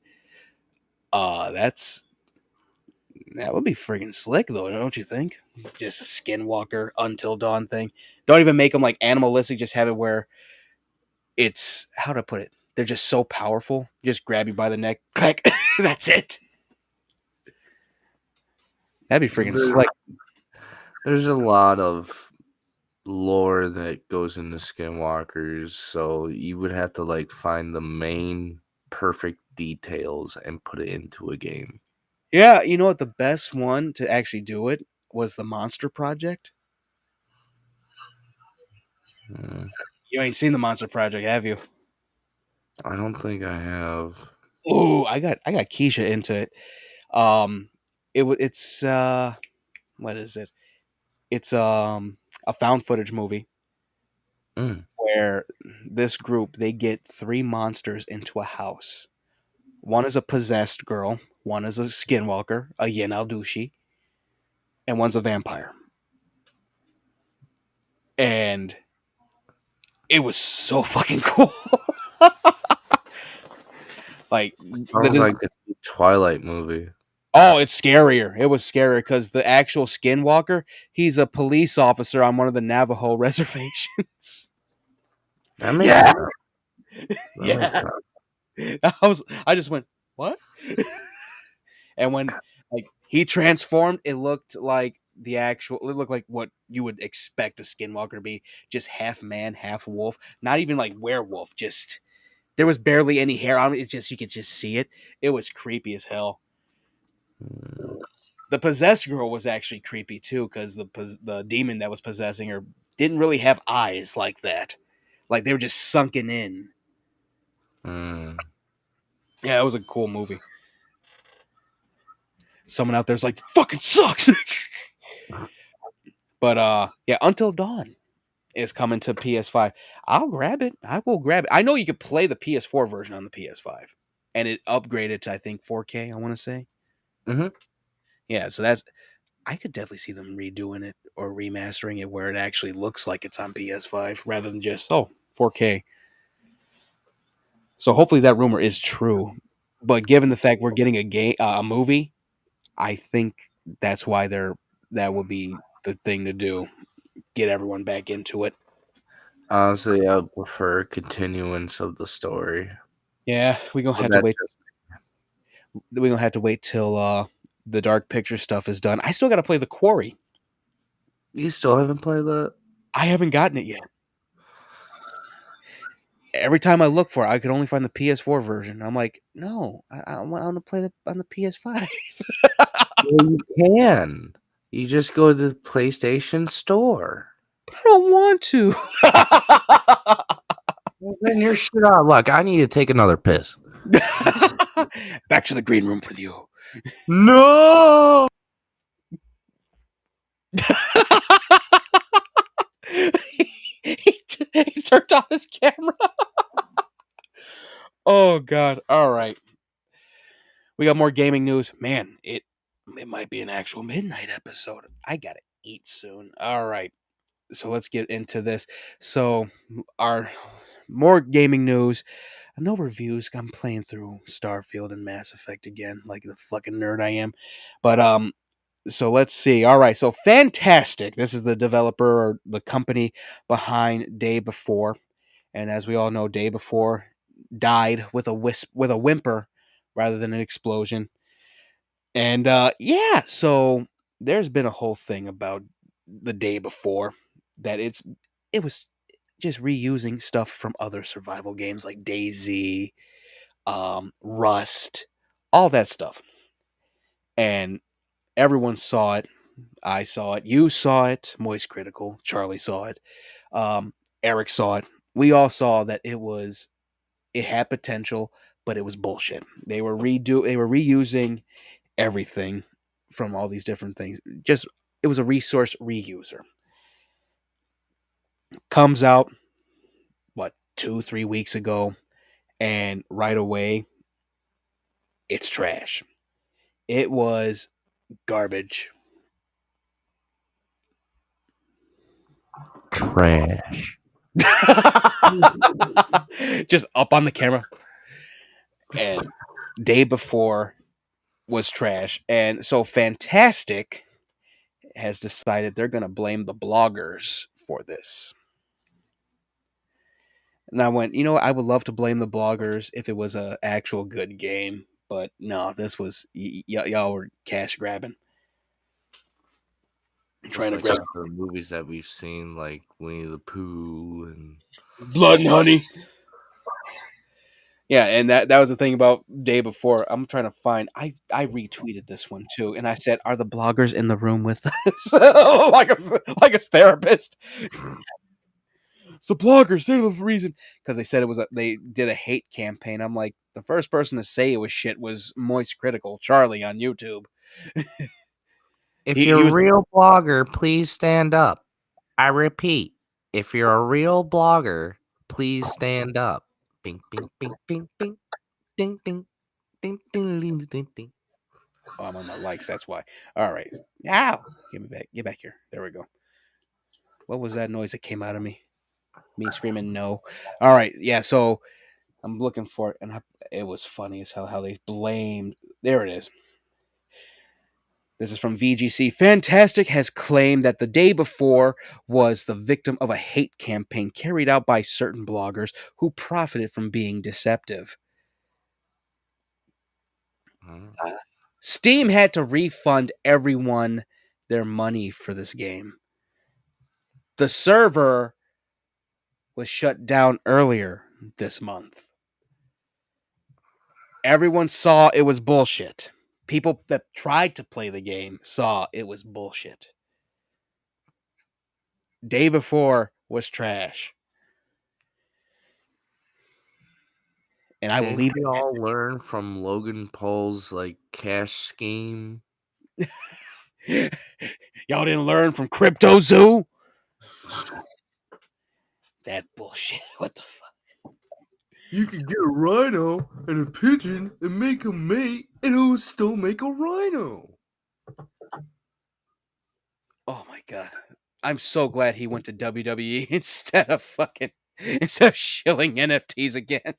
that would be friggin' slick though, don't you think? Just a Skinwalker Until Dawn thing. Don't even make them like animalistic. Just have it where it's how to put it. They're just so powerful. Just grab you by the neck, click. That's it. That'd be friggin' slick. There's a lot of lore that goes into Skinwalkers, so you would have to like find the main perfect details and put it into a game. Yeah, you know what? The best one to actually do it was the Monster Project. Mm, You ain't seen the Monster Project, have you? I don't think I have. Ooh, I got Keisha into it. It's what is it? It's a found footage movie Mm, where this group they get three monsters into a house. One is a possessed girl, one is a skinwalker, a Yin Aldushi, and one's a vampire. And it was so fucking cool. Like sounds like the Twilight movie. oh, it's scarier. It was scarier because the actual skinwalker, he's a police officer on one of the Navajo reservations. That makes Yeah, sense. That makes yeah. sense. I just went, what? And when like he transformed, it looked like it looked like what you would expect a skinwalker to be, just half man, half wolf. Not even like werewolf, just there was barely any hair on it. It's just you could just see it. It was creepy as hell. Mm, The possessed girl was actually creepy too, because the demon that was possessing her didn't really have eyes like that. Like they were just sunken in. mm. Yeah, it was a cool movie. Someone out there's like, fucking sucks. But yeah, Until Dawn is coming to PS5. I'll grab it. I will grab it. I know you could play the PS4 version on the PS5, and it upgraded to I think 4K. I want to say. Mm-hmm. Yeah, so that's I could definitely see them redoing it or remastering it where it actually looks like it's on PS5 rather than just 4K. So hopefully that rumor is true. But given the fact we're getting a movie, I think that's why that would be the thing to do. Get everyone back into it. Honestly, I would prefer continuance of the story. Yeah, we're gonna But have to that's wait. just We're gonna have to wait till the Dark Picture stuff is done. I still got to play The Quarry. you still haven't played that? I haven't gotten it yet. Every time I look for it, I could only find the PS4 version. I'm like, no, I want to play it on the PS5. Well, you can. You just go to the PlayStation Store. I don't want to. Well, then you're shit out of luck. I need to take another piss. Back to the green room for you. No. He He turned off his camera. Oh god. All right. We got more gaming news. Man, it might be an actual midnight episode. I gotta eat soon. All right. So let's get into this. So our more gaming news. No reviews. I'm playing through Starfield and Mass Effect again, like the fucking nerd I am. But so let's see. All right. So Fantastic. This is the developer or the company behind Day Before. And as we all know, Day Before died with a whimper rather than an explosion. And yeah, so there's been a whole thing about the Day Before that it was just reusing stuff from other survival games like DayZ, Rust, all that stuff. And everyone saw it. I saw it. You saw it. Moist Critical. Charlie saw it. Um, Eric saw it. We all saw that it had potential, but it was bullshit. They were reusing everything from all these different things. Just it was a resource reuser. Comes out what 2-3 weeks ago, and right away it's trash. It was garbage. Trash. Just up on the camera. And Day Before was trash. And so Fantastic has decided they're going to blame the bloggers for this. And I went, I would love to blame the bloggers if it was a actual good game, but no, this was y'all were cash grabbing, Just trying to like grab the movies that we've seen, like Winnie the Pooh and blood and honey. Yeah, and that was the thing about Day Before. I'm trying to find. I retweeted this one too, and I said, "Are the bloggers in the room with us?" like a therapist. It's the bloggers. They're the reason because they said they did a hate campaign. I'm like, the first person to say it was shit was Moist Critical Charlie on YouTube. if he you're was a real blogger, please stand up. I repeat, if you're a real blogger, please stand up. Bing, bing, bing, bing, bing, ding, ding, ding, ding, ding, ding, ding. Oh, I'm on my likes. That's why. All right. Ow! Give me back. Get back here. There we go. What was that noise that came out of me? Me screaming no. All right. Yeah. So I'm looking for it, and it was funny as hell how they blamed. There it is. This is from VGC. Fantastic has claimed that the Day Before was the victim of a hate campaign carried out by certain bloggers who profited from being deceptive. Steam had to refund everyone their money for this game. The server was shut down earlier this month. Everyone saw it was bullshit. People that tried to play the game saw it was bullshit. Day Before was trash. And I will Didn't leave we all learn from Logan Paul's like cash scheme? it. Y'all didn't learn from Crypto Zoo? That bullshit. What the fuck? You could get a rhino and a pigeon and make a mate, and it will still make a rhino. Oh my god. I'm so glad he went to WWE instead of shilling NFTs again.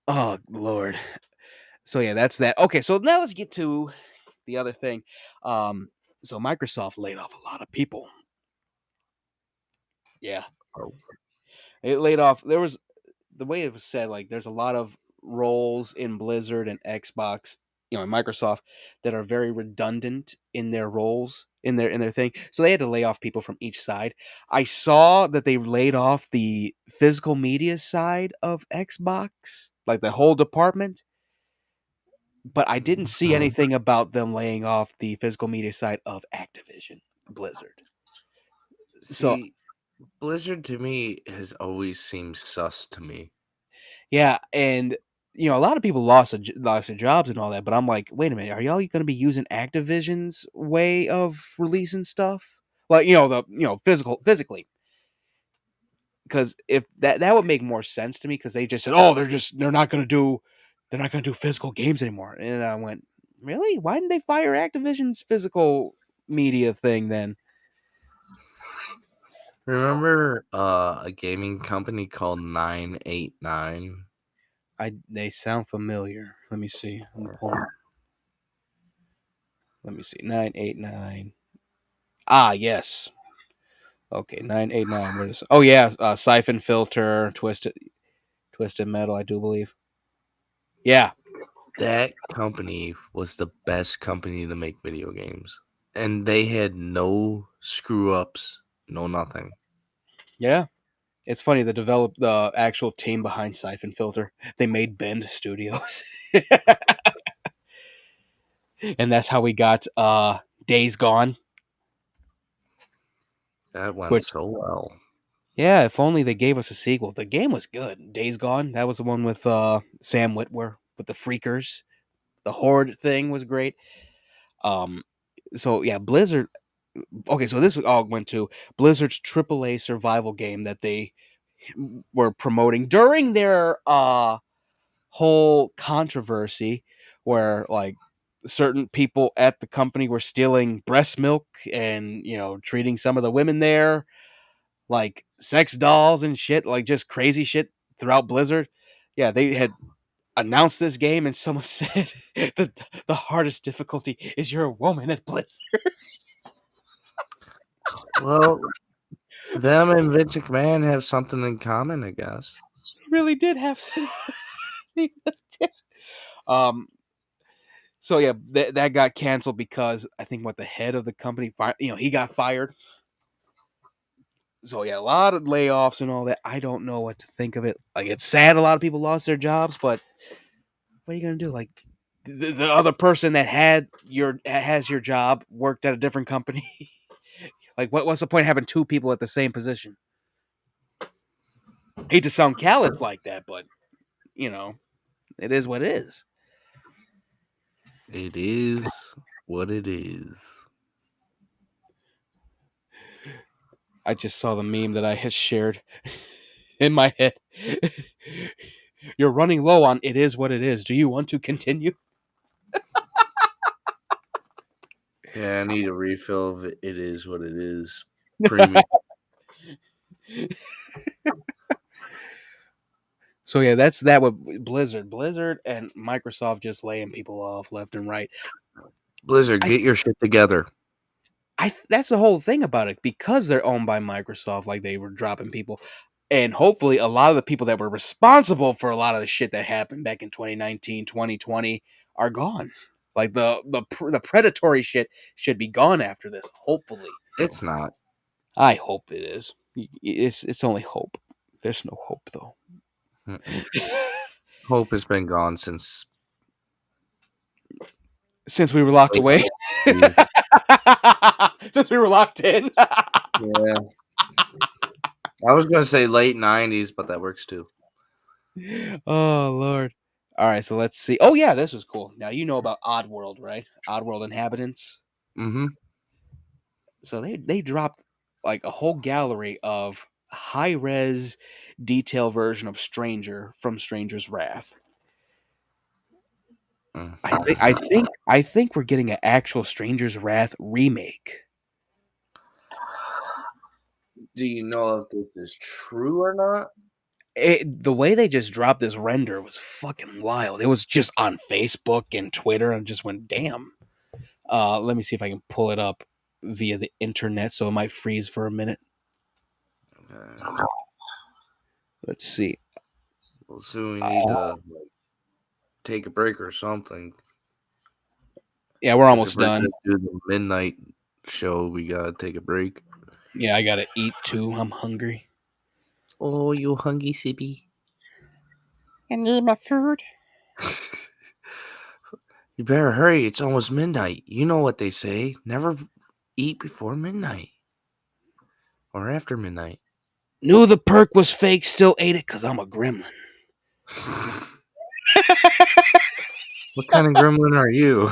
Oh Lord. So yeah, that's that. Okay, so now let's get to the other thing. So Microsoft laid off a lot of people. Yeah. Oh. It laid off the way it was said, like there's a lot of roles in Blizzard and Xbox, and Microsoft that are very redundant in their roles in their thing. So they had to lay off people from each side. I saw that they laid off the physical media side of Xbox, like the whole department. But I didn't see anything about them laying off the physical media side of Activision Blizzard. So See, Blizzard to me has always seemed sus to me. yeah, and a lot of people lost their jobs and all that, but I'm like, wait a minute, are y'all going to be using Activision's way of releasing stuff? Like, physically. Because if that would make more sense to me, because they just said, oh, they're not gonna do physical games anymore. And I went, really? Why didn't they fire Activision's physical media thing then? Remember a gaming company called 989? They sound familiar. Let me see. Let me see. 989. Ah, yes. Okay, 989. What is? Oh yeah, Siphon Filter, Twisted Metal. I do believe. Yeah, That company was the best company to make video games. And they had no screw ups, no nothing. yeah. It's funny. The actual team behind Siphon Filter, they made Bend Studios, and that's how we got Days Gone. That went Which, so well. yeah, if only they gave us a sequel. The game was good. Days Gone. That was the one with Sam Witwer with the Freakers. The Horde thing was great. Um, so yeah, Blizzard. Okay, so this all went to Blizzard's AAA survival game that they were promoting during their whole controversy, where like certain people at the company were stealing breast milk and treating some of the women there like sex dolls and shit, like just crazy shit throughout Blizzard. Yeah, they had announced this game, and someone said the hardest difficulty is you're a woman at Blizzard. Well, them and Vince McMahon have something in common, I guess. Really did have. um. So yeah, that got canceled because I think the head of the company, he got fired. So yeah, a lot of layoffs and all that. I don't know what to think of it. Like, it's sad a lot of people lost their jobs, but what are you gonna do? Like, the other person that has your job worked at a different company. Like, what's the point of having two people at the same position? I hate to sound callous like that, but it is what it is. It is what it is. I just saw the meme that I had shared in my head. You're running low on it is what it is. Do you want to continue? Yeah, I need a refill of it. It is what it is. Premium. So yeah, that's that with Blizzard and Microsoft just laying people off left and right. Blizzard, I get your shit together. That's the whole thing about it, because they're owned by Microsoft. Like, they were dropping people, and hopefully a lot of the people that were responsible for a lot of the shit that happened back in 2019, 2020 are gone. Like, the predatory shit should be gone after this. Hopefully, It's not. I hope it is. It's only hope. There's no hope though. Mm-mm. Hope has been gone since Since we were locked away. Yes. Since we were locked in. Yeah. I was going to say late 90s, but that works too. Oh Lord. All right, so let's see. Oh yeah, this was cool. Now you know about Oddworld, right? Oddworld Inhabitants. Mm-hmm. So they dropped like a whole gallery of high res detail version of Stranger from Stranger's Wrath. I think we're getting an actual Stranger's Wrath remake. Do you know if this is true or not? The way they just dropped this render was fucking wild. It was just on Facebook and Twitter, and just went, damn. Let me see if I can pull it up via the internet, so it might freeze for a minute. Okay. Let's see. Well, soon we need to take a break or something. Yeah, we're almost done. Do the midnight show. We gotta take a break. Yeah, I gotta eat too. I'm hungry. Oh, you hungry, Sippy? I need my food. You better hurry. It's almost midnight. You know what they say. Never eat before midnight. Or after midnight. Knew the perk was fake, still ate it because I'm a gremlin. What kind of gremlin are you?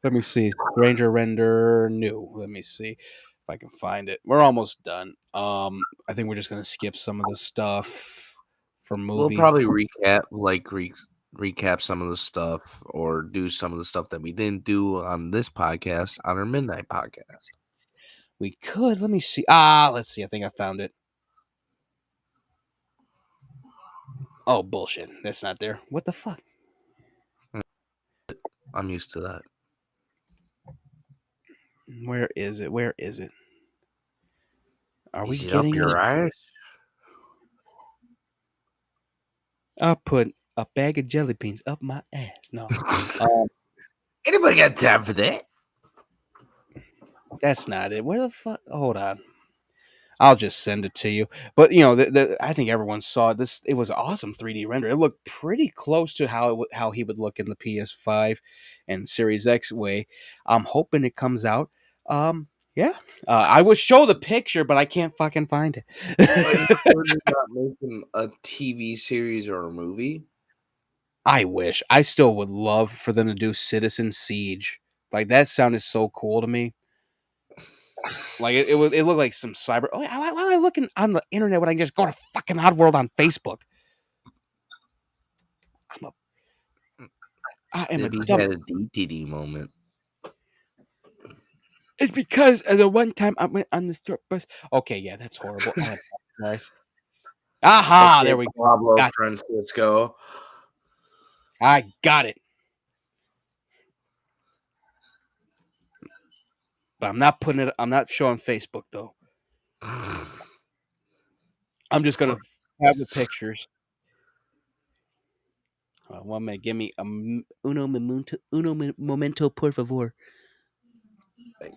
Let me see. Stranger Render new. Let me see if I can find it. We're almost done. I think we're just gonna skip some of the stuff for We'll movie. probably recap some of the stuff or do some of the stuff that we didn't do on this podcast on our midnight podcast. We could. Let me see. Let's see. I think I found it. Oh, bullshit. That's not there. What the fuck? I'm used to that. Where is it? Where is it? Are we Is it up getting your it? ass? I put a bag of jelly beans up my ass. No. Um, Anybody got time for that? that's not it. Where the fuck? Hold on. I'll just send it to you. But you know, I think everyone saw this. It was awesome 3D render. It looked pretty close to how he would look in the PS5 and Series X way. I'm hoping it comes out. Yeah. I would show the picture, but I can't fucking find But it. you sure they're not making a TV series or a movie? I wish. I still would love for them to do Citizen Siege. Like that sounded so cool to me. Like it looked like some cyber. Oh, why am I looking on the internet when I can just go to fucking Oddworld on Facebook? I am a Maybe dumb. had a DTD moment. It's because of the one time I went on the short bus. Okay, yeah, that's horrible. I apologize. Aha, Okay, there we go. Pablo Got, Francisco. I got it. But I'm not putting it. I'm not showing Facebook though. I'm just gonna have the pictures. One minute, give me uno momento, por favor.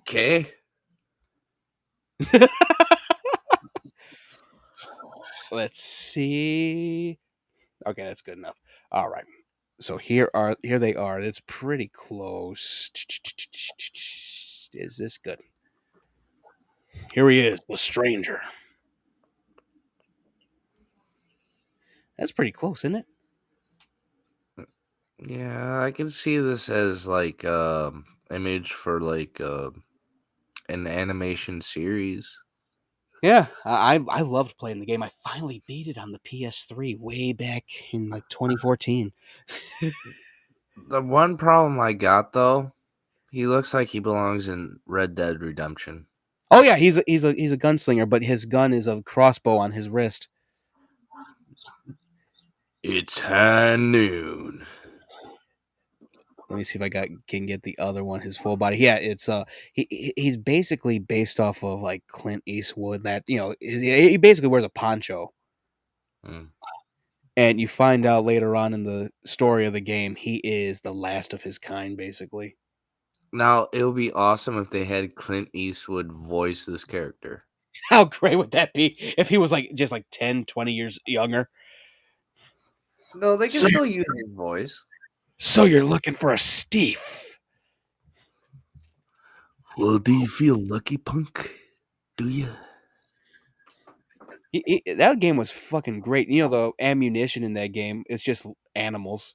Okay. Let's see. Okay, that's good enough. All right. So here they are. It's pretty close. Is this good? Here he is, the stranger. That's pretty close, isn't it? Yeah, I can see this as like image for like an animation series. Yeah, I loved playing the game. I finally beat it on the PS3 way back in like 2014. The one problem I got though, he looks like he belongs in Red Dead Redemption. Oh yeah, he's a gunslinger, but his gun is a crossbow on his wrist. It's high noon. Let me see if can get the other one, his full body. Yeah, it's he's basically based off of like Clint Eastwood. That he basically wears a poncho, Mm. and you find out later on in the story of the game he is the last of his kind, basically. Now it would be awesome if they had Clint Eastwood voice this character. How great would that be if he was like just like 10, 20 years younger? No, they can So, still use his voice. so you're looking for a Steve? Well, do you feel lucky, punk? Do you? That game was fucking great. You know the ammunition in that game is just animals.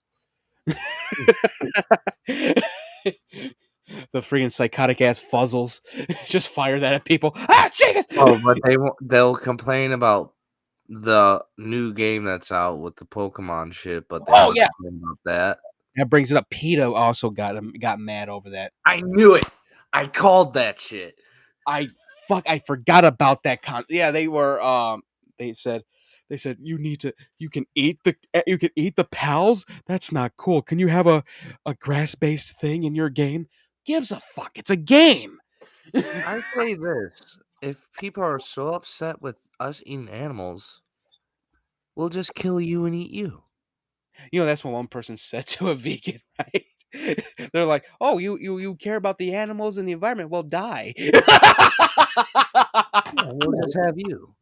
The freaking psychotic ass fuzzles just fire that at people. Ah, Jesus! Oh, but they'll complain about the new game that's out with the Pokemon shit, but they Oh won't yeah, complain about that. that brings it up. PETA also got mad over that. I knew it. I called that shit. I forgot about that yeah, they were they said you can eat the pals. That's not cool. Can you have a grass-based thing in your game? Gives a fuck. It's a game. I say this: if people are so upset with us eating animals, we'll just kill you and eat you. You know, that's what one person said to a vegan, right? They're like, "Oh, you care about the animals and the environment? Well, die." Yeah, we'll just have you.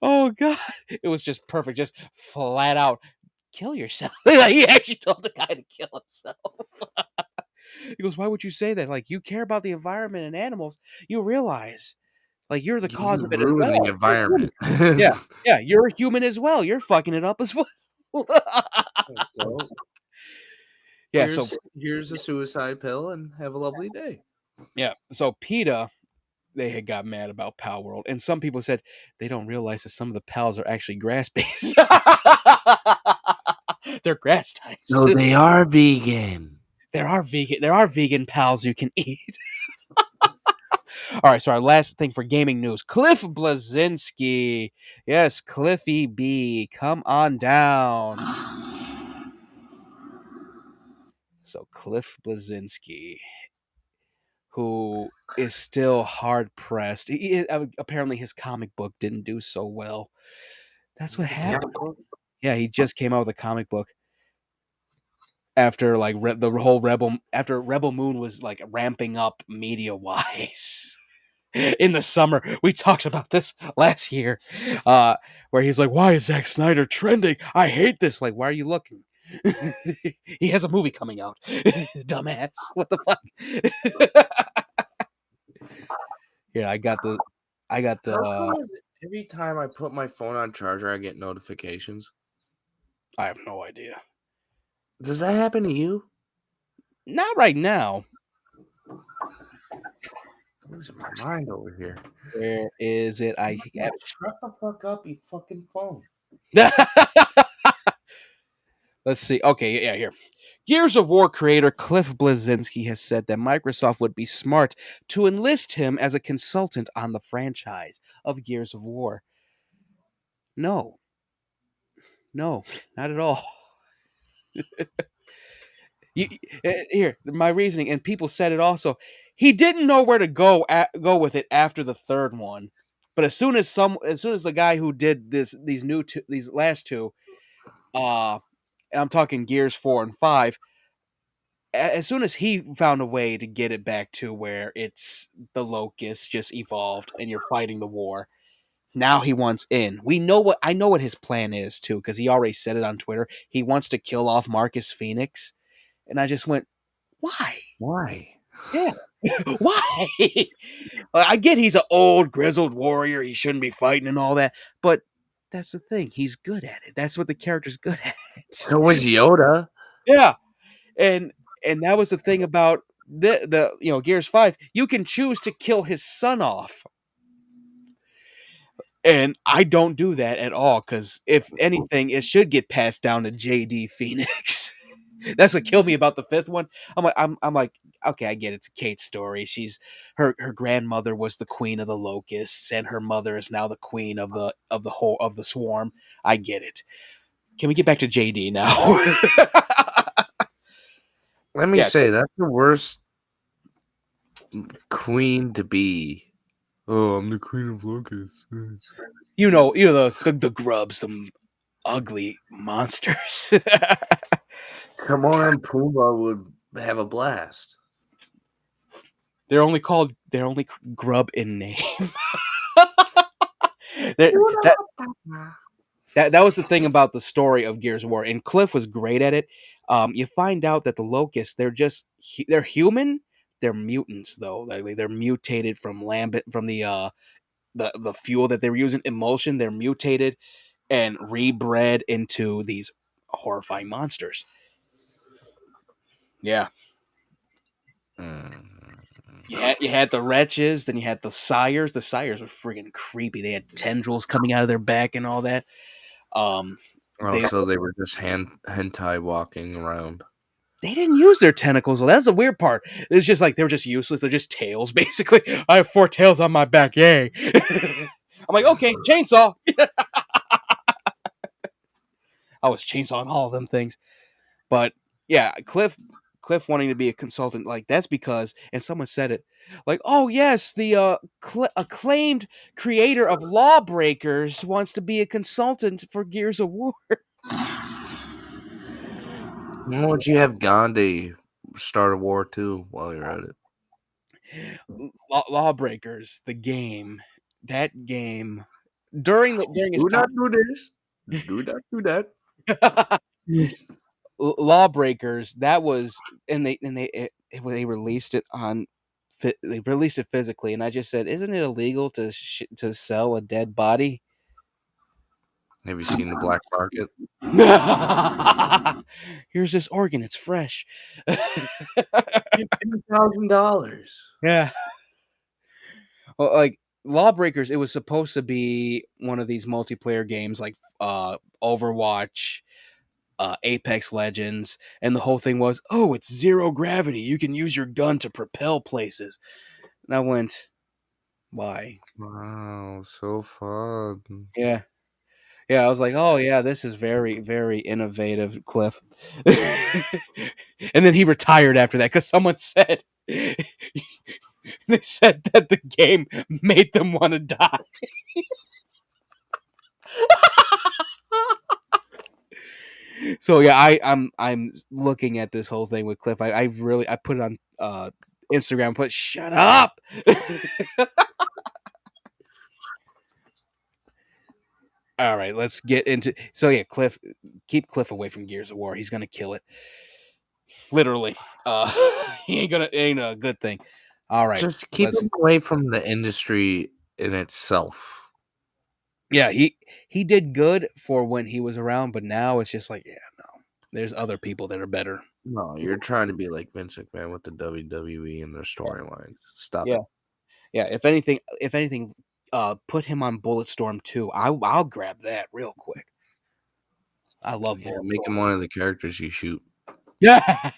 Oh god, it was just perfect, just flat out kill yourself. He actually told the guy to kill himself. He goes, "Why would you say that? Like, you care about the environment and animals. You realize, like, you're the cause You of it as ruin the well. You're a human. environment. Yeah, yeah, you're a human as well. You're fucking it up as well." So Yeah, so Here's a suicide pill and have a lovely day. so PETA, they had got mad about Pal World, and some people said they don't realize that some of the pals are actually grass based. They're grass types. So they are vegan. There are vegan pals you can eat. All right, so our last thing for gaming news: Cliff Blazinski. Yes, Cliffy B, come on down. So Cliff Blazinski, who is still hard pressed. Apparently, his comic book didn't do so well. That's what happened. Yeah, he just came out with a comic book after like the whole Rebel after Rebel Moon was like ramping up media wise. In the summer, we talked about this last year, where he's like, "Why is Zack Snyder trending? I hate this." Like, why are you looking? He has a movie coming out, dumbass. What the fuck? Yeah, I got the. How come every time I put my phone on charger, I get notifications? I have no idea. Does that happen to you? Not right now. I'm losing my mind over here. Where is it? I Shut the fuck up, you fucking phone. Let's see. Okay, yeah, here. Gears of War creator Cliff Blazinski has said that Microsoft would be smart to enlist him as a consultant on the franchise of Gears of War. No, no, not at all. You, here, my reasoning, and people said it also. He didn't know where to go with it after the third one, but as soon as the guy who did these last two, and I'm talking Gears 4 and 5, as soon as he found a way to get it back to where it's the locust just evolved and you're fighting the war, now he wants in. I know what his plan is too, because he already said it on Twitter. He wants to kill off Marcus Phoenix. And I just went, why? Why? Yeah. Why? I get he's an old grizzled warrior, he shouldn't be fighting and all that, but that's the thing. He's good at it. That's what the character's good at. So was Yoda. Yeah. And that was the thing about the Gears 5. You can choose to kill his son off. And I don't do that at all, because if anything, it should get passed down to JD Phoenix. That's what killed me about the fifth one. I'm like, okay, I get it. It's Kate's story. Her grandmother was the queen of the locusts, and her mother is now the queen of the swarm. I get it. Can we get back to JD now? Let me Yeah. say, that's the worst queen to be. Oh, I'm the queen of locusts. The grubs, some ugly monsters. Timon and Pumbaa would have a blast. They're only grub in name. that, that was the thing about the story of Gears of War, and Cliff was great at it. You find out that the locusts, they're human. They're mutants though. They're mutated from lambent from the fuel that they were using, emulsion. They're mutated and rebred into these horrifying monsters. Yeah. You had the wretches, then you had the sires. The sires were freaking creepy. They had tendrils coming out of their back and all that. So they were just hentai walking around. They didn't use their tentacles. Well, that's the weird part. It's just like they were just useless. They're just tails, basically. I have 4 tails on my back. Yay! I'm like, okay, chainsaw. I was chainsawing all of them things, but yeah, Cliff wanting to be a consultant, like that's because, and someone said it, like, oh yes, the acclaimed creator of Lawbreakers wants to be a consultant for Gears of War. Why don't you have Gandhi start a war too while you're at it? Lawbreakers, the game, that game during his Do time. not do this. Do not do that. Lawbreakers, that was, and they released it on. They released it physically, and I just said, "Isn't it illegal to sell a dead body?" Have you seen the black market? Here's this organ. It's fresh. $15,000. Yeah. Well, like Lawbreakers, it was supposed to be one of these multiplayer games like Overwatch, Apex Legends, and the whole thing was, oh, it's zero gravity. You can use your gun to propel places. And I went, why? Wow, so fun. Yeah. Yeah, I was like, oh yeah, this is very, very innovative, Cliff. And then he retired after that because someone said they said that the game made them want to die. So yeah, I'm looking at this whole thing with Cliff. I really I put it on Instagram. Put shut up. All right, let's get into. So yeah, Cliff, keep Cliff away from Gears of War. He's gonna kill it, literally. Uh, he ain't a good thing. All right, Just keep let's. him away from the industry in itself. Yeah, he did good for when he was around, but now it's just like, yeah, no, there's other people that are better. No, you're trying to be like Vince McMahon with the WWE and their storylines. Stop Yeah, it. yeah. If anything, put him on Bulletstorm too. I'll grab that real quick. I love Yeah, make him Bulletstorm. one of the characters you shoot. Yeah,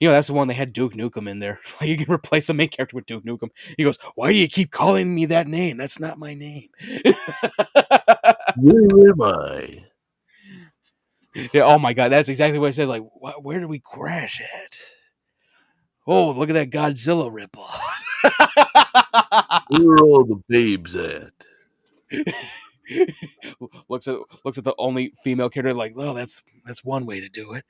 that's the one they had Duke Nukem in there. You can replace the main character with Duke Nukem. He goes, "Why do you keep calling me that name? That's not my name." Where am I? Yeah. Oh my god, that's exactly what I said. Like, where did we crash at? Oh, look at that Godzilla ripple. Where are all the babes at? looks at the only female character like, well, that's one way to do it.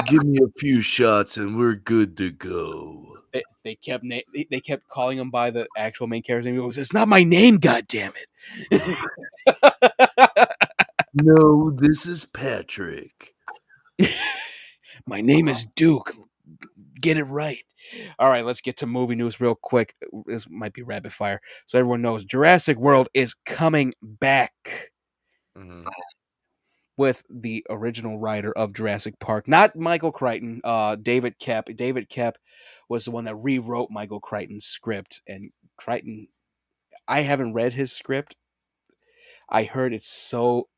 Give me a few shots and we're good to go. They kept they kept calling him by the actual main character name. He goes, "It's not my name, god damn it." No, this is Patrick. My name is Duke. Get it right. All right, let's get to movie news real quick. This might be rapid fire. So everyone knows Jurassic World is coming back Mhm. with the original writer of Jurassic Park, not Michael Crichton, David Koepp. David Koepp was the one that rewrote Michael Crichton's script, and Crichton, I haven't read his script. I heard it's so,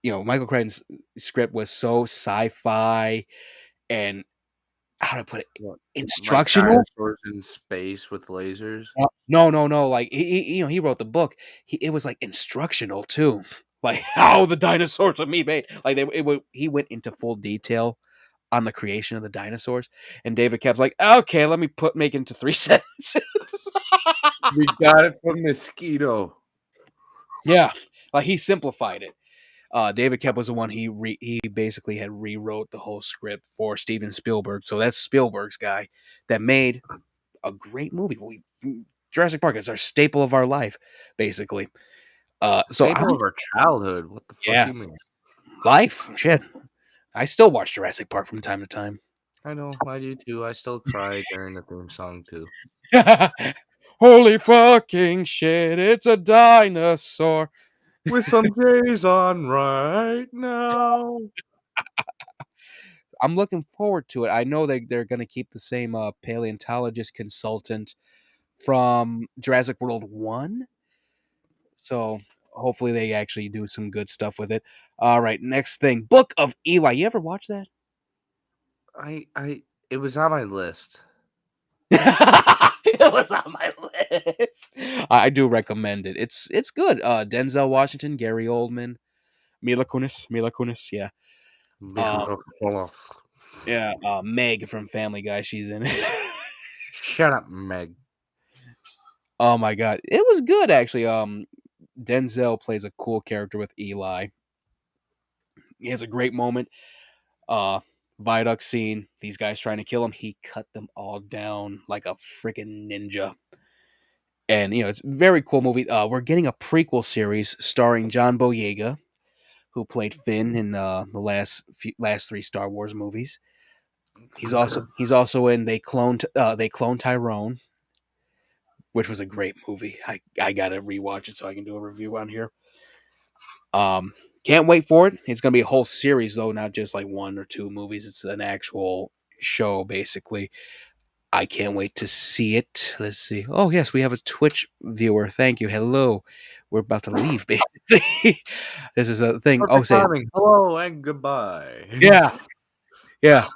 Michael Crichton's script was so sci-fi and how to put it, What, like instructional. dinosaurs in space with lasers? No, no, no. Like he wrote the book. It was like instructional too, like how the dinosaurs are made. Like he went into full detail on the creation of the dinosaurs. And David Koepp's like, okay, let me make it into 3 sentences. We got it from Mosquito. Yeah, like he simplified it. David Koepp was the one he basically had rewrote the whole script for Steven Spielberg. So that's Spielberg's guy that made a great movie. Jurassic Park is our staple of our life, basically. So Staple of our childhood. What the fuck yeah, you mean? life shit. I still watch Jurassic Park from time to time. I know, I do too. I still cry during the theme song too. Holy fucking shit! It's a dinosaur. With some J's on right now. I'm looking forward to it. I know they're going to keep the same paleontologist consultant from Jurassic World 1. So hopefully they actually do some good stuff with it. All right, next thing. Book of Eli. You ever watch that? It was on my list. It was on my list. I do recommend it. It's good. Denzel Washington, Gary Oldman, Mila Kunis, yeah. Yeah, Meg from Family Guy, she's in it. Shut up, Meg. Oh my god. It was good actually. Denzel plays a cool character with Eli. He has a great moment. Viaduct scene, these guys trying to kill him, he cut them all down like a freaking ninja. And it's a very cool movie. We're getting a prequel series starring John Boyega, who played Finn in the last 3 Star Wars movies. He's also in they clone Tyrone, which was a great movie. I gotta rewatch it so I can do a review on here. Um, can't wait for it. It's gonna be a whole series though, not just like one or two movies. It's an actual show basically. I can't wait to see it. Let's see. Oh yes, we have a Twitch viewer. Thank you. Hello. We're about to leave basically. This is a thing. Oh, Perfect say timing. Hello and goodbye. yeah, yeah.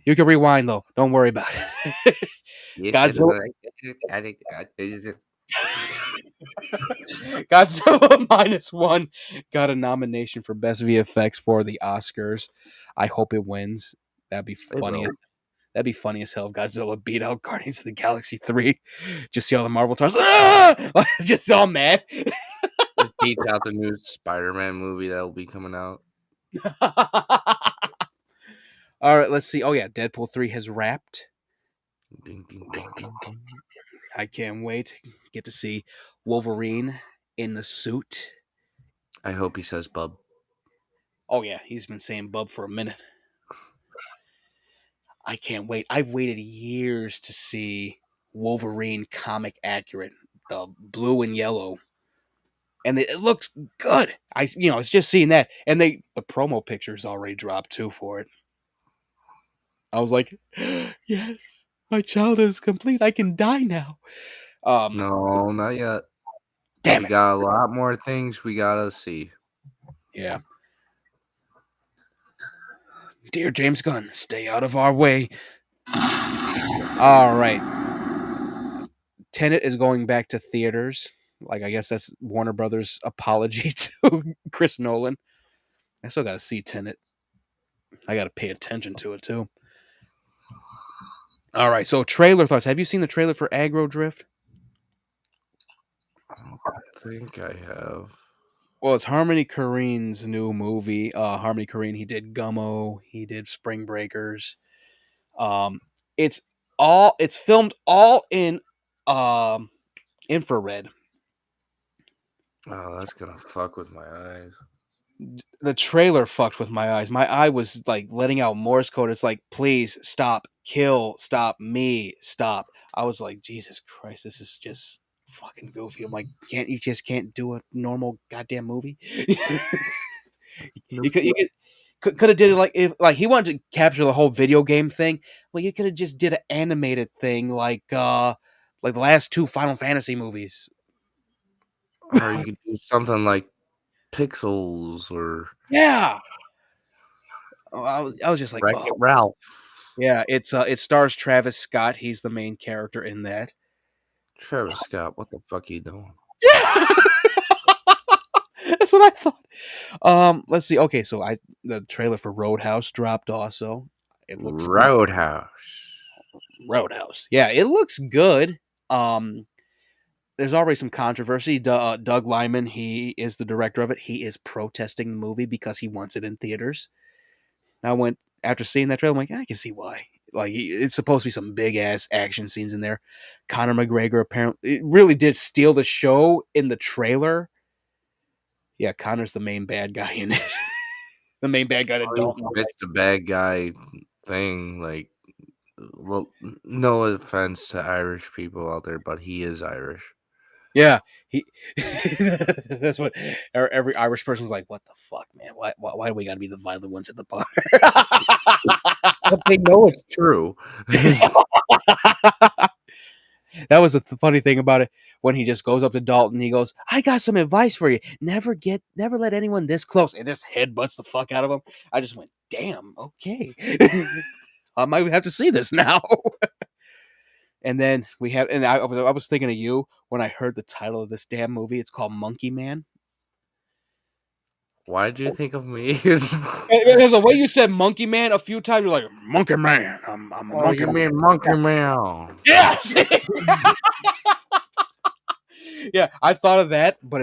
You can rewind though. Don't worry about it. Godzilla. Godzilla -1 got a nomination for best VFX for the Oscars. I hope it wins. That'd be It funny. will. That'd be funny as hell if Godzilla beat out Guardians of the Galaxy 3. Just see all the Marvel stars. Ah! Just all mad. This beats out the new Spider-Man movie that will be coming out. All right, let's see. Oh yeah, Deadpool 3 has wrapped. Ding, ding, ding, ding, ding. I can't wait. Get to see Wolverine in the suit. I hope he says bub. Oh yeah, he's been saying bub for a minute. I can't wait. I've waited years to see Wolverine comic accurate, the blue and yellow, and it looks good. It's just seeing that, and the promo pictures already dropped too for it. I was like, yes, my childhood is complete. I can die now. No, not yet. Damn We it. got a lot more things we gotta see. Yeah. Dear James Gunn, stay out of our way. All right. Tenet is going back to theaters. Like, I guess that's Warner Brothers' apology to Chris Nolan. I still got to see Tenet. I got to pay attention to it, too. All right. So, trailer thoughts. Have you seen the trailer for Aggro Drift? I think I have. Well, it's Harmony Korine's new movie. Harmony Korine, he did Gummo. He did Spring Breakers. Um, it's filmed all in infrared. Oh, that's gonna fuck with my eyes. The trailer fucked with my eyes. My eye was like letting out Morse code. It's like, please stop, kill, stop me, stop. I was like, Jesus Christ, this is just fucking goofy. I'm like, can't do a normal goddamn movie? Nope. You could have did it like if like he wanted to capture the whole video game thing. Well, you could have just did an animated thing like the last two Final Fantasy movies. Or you could do something like Pixels or Yeah. I was just like, Wreck-It oh. Ralph. Yeah, it stars Travis Scott. He's the main character in that. Travis Scott, what the fuck you doing? Yeah, that's what I thought. Let's see. Okay, so the trailer for Roadhouse dropped. Also, it looks Roadhouse. Roadhouse. Yeah, it looks good. Um, there's already some controversy. Doug Lyman, he is the director of it. He is protesting the movie because he wants it in theaters. I went after seeing that trailer. I'm like, I can see why. Like it's supposed to be some big ass action scenes in there. Conor McGregor apparently it really did steal the show in the trailer. Yeah, Connor's the main bad guy in it. The main bad guy that Dalton It's likes. the bad guy thing. Like, well, no offense to Irish people out there, but he is Irish. Yeah, he. That's what every Irish person's like. What the fuck, man? Why do we got to be the violent ones at the bar? But they know it's true. That was the funny thing about it when he just goes up to Dalton. He goes, "I got some advice for you. Never let anyone this close," and just headbutts the fuck out of him. I just went, "Damn, okay." I might have to see this now. And then we have, and I was thinking of you when I heard the title of this damn movie. It's called Monkey Man. Why did you think of me? Because the way you said Monkey Man a few times, you're like, Monkey Man. I'm a Oh, monkey you man. mean Monkey Man? Yes. Yeah, I thought of that, but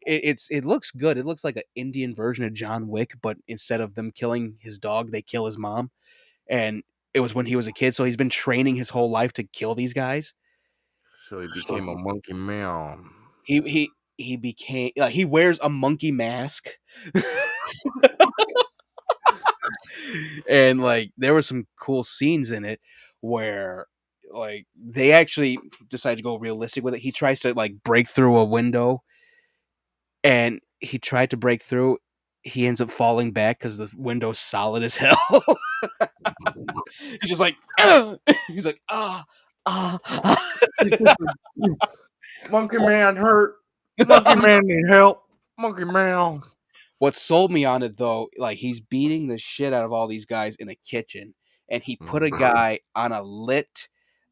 it looks good. It looks like an Indian version of John Wick, but instead of them killing his dog, they kill his mom. And it was when he was a kid, so he's been training his whole life to kill these guys. So he became a Monkey Man. He became he wears a monkey mask. And like there were some cool scenes in it where like they actually decide to go realistic with it. He tries to like break through a window and he tried to break through. He ends up falling back because the window's solid as hell. He's just like, "Ugh!" He's like, ah. Monkey Man hurt. Monkey Man need help. Monkey Man. What sold me on it though, like he's beating the shit out of all these guys in a kitchen, and he put a guy on a lit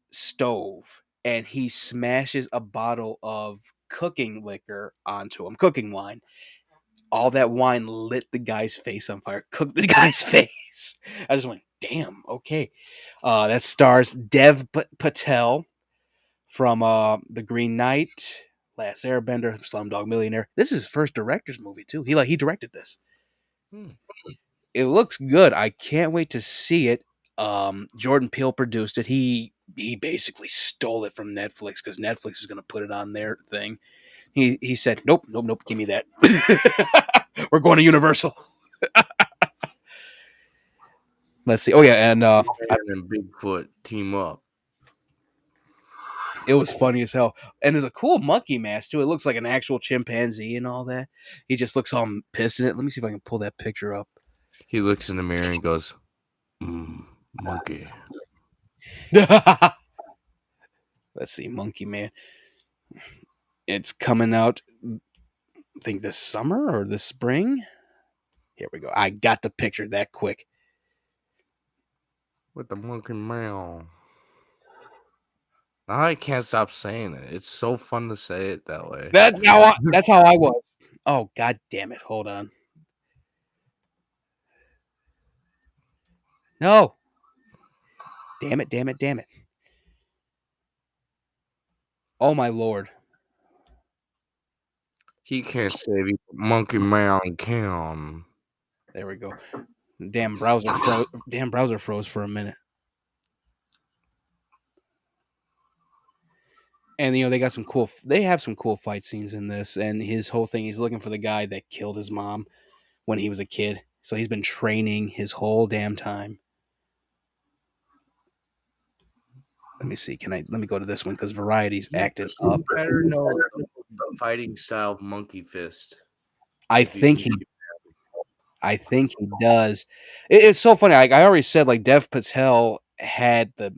stove, and he smashes a bottle of cooking liquor onto him, cooking wine. All that wine lit the guy's face on fire, cooked the guy's face. I just went, damn, okay. That stars Dev Patel from The Green Knight, Last Airbender, Slumdog Millionaire. This is his first director's movie too. He directed this. It looks good. I can't wait to see it. Jordan Peele produced it. He basically stole it from Netflix because Netflix was going to put it on their thing. He said, nope, give me that. We're going to Universal. Let's see. Oh yeah, and Bigfoot team up. it was funny as hell. And there's a cool monkey mask too. It looks like an actual chimpanzee and all that. He just looks all pissed in it. Let me see if I can pull that picture up. He looks in the mirror and goes, monkey. Let's see, Monkey Man. It's coming out, I think this summer or this spring. Here we go. I got the picture that quick. With the monkey man. Now I can't stop saying it. It's so fun to say it that way. That's how I was. Oh, god damn it. Hold on. No. Damn it. Oh my lord. He can't save you. Monkey man can. There we go. Damn browser froze for a minute. And they got they have some cool fight scenes in this, and his whole thing, he's looking for the guy that killed his mom when he was a kid. So he's been training his whole damn time. Let me see. Let me go to this one because Variety's acting up. Better know the fighting style of Monkey Fist. I think he does. It's so funny. I already said, like, Dev Patel had the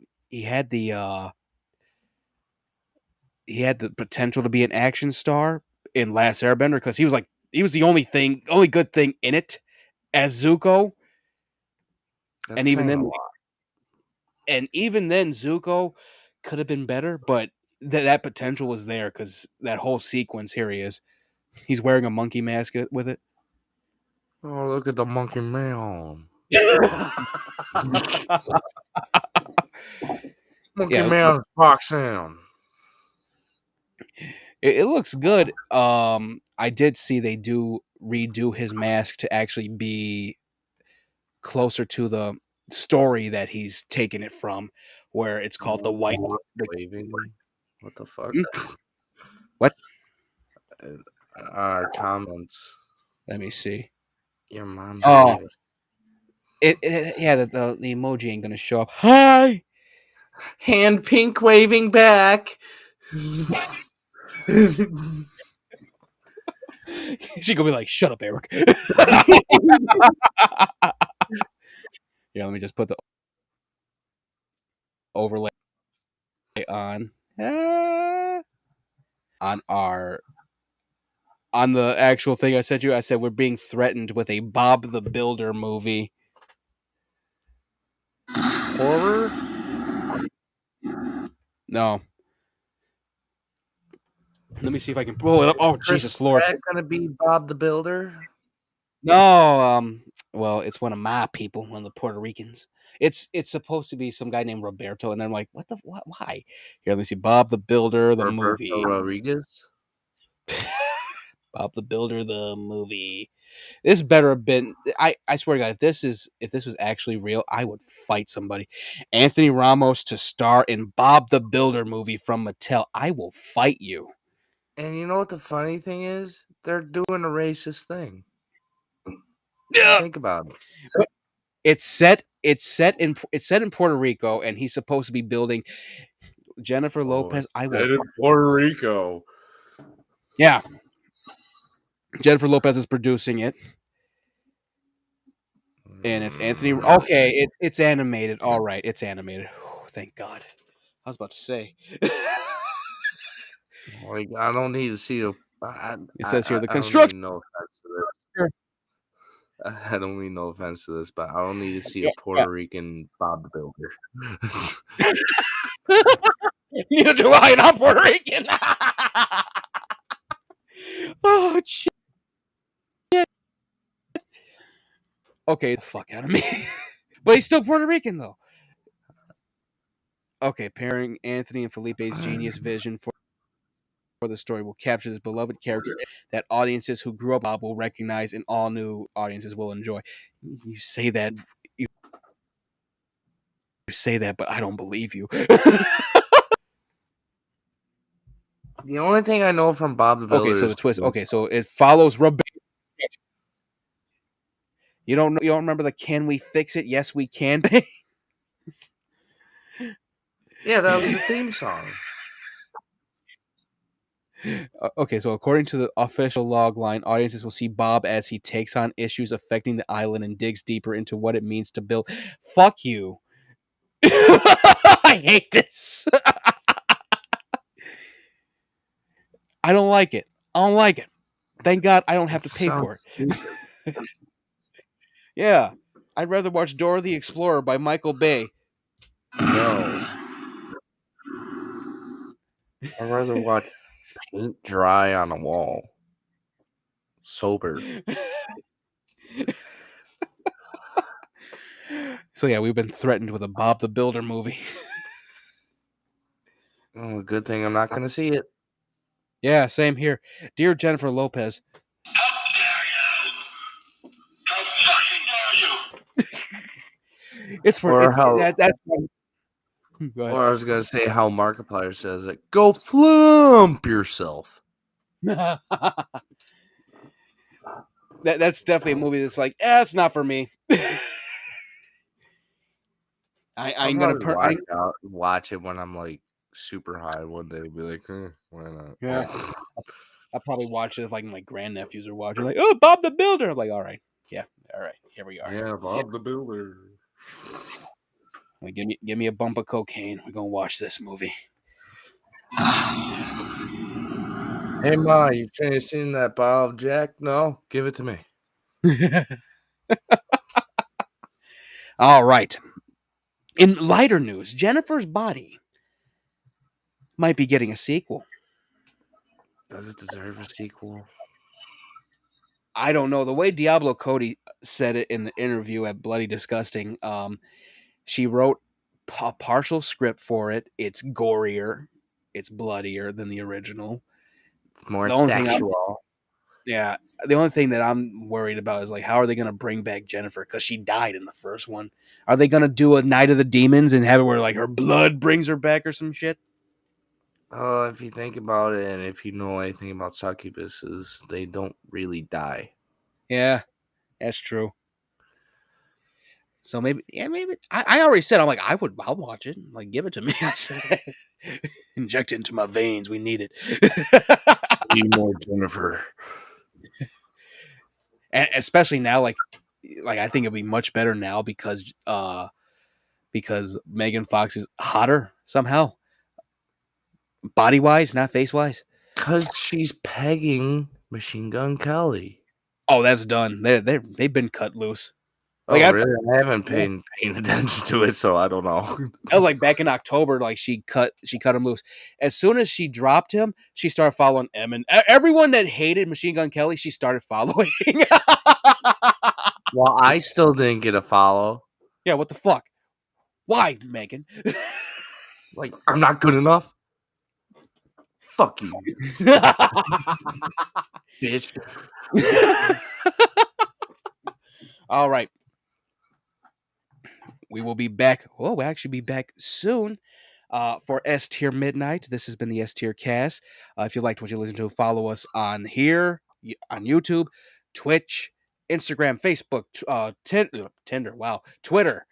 potential to be an action star in Last Airbender because he was the only good thing in it as Zuko. That's even then Zuko could have been better, but that potential was there because that whole sequence. Here he is. He's wearing a monkey mask with it. Oh, look at the monkey man. Monkey man boxing. It looks good. I did see they do redo his mask to actually be closer to the story that he's taken it from, where it's called the White. What the fuck? What? Our comments. Let me see. Your mom. Oh, the emoji ain't gonna show up. Hi. Hand pink waving back. She gonna be like, "Shut up, Eric." Yeah, let me just put the overlay on on the actual thing I sent you. I said we're being threatened with a Bob the Builder movie. Horror? No. Let me see if I can pull it up. Oh, Jesus Lord. Is that gonna be Bob the Builder? No, well, it's one of my people, one of the Puerto Ricans. It's supposed to be some guy named Roberto, and they're like, what? Why? Here, let me see. Bob the Builder, the movie. Rodriguez? Bob the Builder, the movie. This better have been. I swear to God, if this was actually real, I would fight somebody. Anthony Ramos to star in Bob the Builder movie from Mattel. I will fight you. And you know what the funny thing is? They're doing a racist thing. Yeah. Think about it. It's set in Puerto Rico, and he's supposed to be building Jennifer Lopez. I will in Puerto Rico. Yeah. Jennifer Lopez is producing it, and it's Anthony. Okay, it's animated. All right, it's animated. Whew, thank God. I was about to say. Like, I don't need to see a. It says here the I don't construction. mean no offense to this. I don't mean no offense to this, but I don't need to see a Yeah. Puerto Rican Bob the Builder. Neither do I, and I'm Puerto Rican. Oh shit. Okay, the fuck out of me. But he's still Puerto Rican though. Okay, pairing Anthony and Felipe's genius vision for the story will capture this beloved character that audiences who grew up Bob will recognize and all new audiences will enjoy. You say that, you say that, but I don't believe you. The only thing I know from Bob the Builder Okay, so is the twist. Okay, so it follows Rebecca. You don't remember the "Can we fix it? Yes, we can." yeah, that was the theme song. Okay, so according to the official log line, audiences will see Bob as he takes on issues affecting the island and digs deeper into what it means to build. Fuck you. I hate this. I don't like it. I don't like it. Thank God I don't have to pay for it. Yeah. I'd rather watch Dora the Explorer by Michael Bay. No, I'd rather watch paint dry on a wall. Sober. So yeah, we've been threatened with a Bob the Builder movie. Oh, good thing I'm not going to see it. Yeah, same here. Dear Jennifer Lopez. How dare you? How fucking dare you? It's for Or it's how, that's go ahead. or I was going to say how Markiplier says it. Go flump yourself. That's definitely a movie that's like, it's not for me. I I'll ain't gonna probably watch it when I'm like super high one day. Be like, why not? Yeah. I'll probably watch it if like my grandnephews are watching, like, oh, Bob the Builder. I'm like, all right, yeah, all right, here we are. Yeah, Bob the Builder. Like, give me a bump of cocaine. We're gonna watch this movie. Hey Ma, you finished seeing that bottle of Jack? No, give it to me. All right. In lighter news, Jennifer's Body might be getting a sequel. Does it deserve a sequel? I don't know. The way Diablo Cody said it in the interview at Bloody Disgusting, she wrote a partial script for it. It's gorier, it's bloodier than the original. It's more The only sexual. Yeah, the only thing that I'm worried about is like, how are they going to bring back Jennifer? Because she died in the first one. Are they going to do a Night of the Demons and have it where like her blood brings her back or some shit? If you think about it, and if you know anything about succubuses, they don't really die. Yeah, that's true. So maybe, yeah, maybe I already said I'll I'll watch it. Like, give it to me. I said, inject it into my veins. We need it. Need more Jennifer. And especially now, like I think it'll be much better now because Megan Fox is hotter somehow, body wise, not face wise. Because she's pegging Machine Gun Kelly. Oh, that's done. They've been cut loose. Like Oh, really? I haven't paying attention to it, so I don't know. I was like back in October, like she cut him loose. As soon as she dropped him, she started following M and everyone that hated Machine Gun Kelly. She started following. Well, I still didn't get a follow. Yeah, what the fuck? Why, Megan? Like, I'm not good enough. Fuck you, bitch. All right. We will be back. Well, we'll actually be back soon for S Tier Midnight. This has been the S-Tier Cast. If you liked what you listened to, follow us on here, on YouTube, Twitch, Instagram, Facebook, Tinder, wow, Twitter.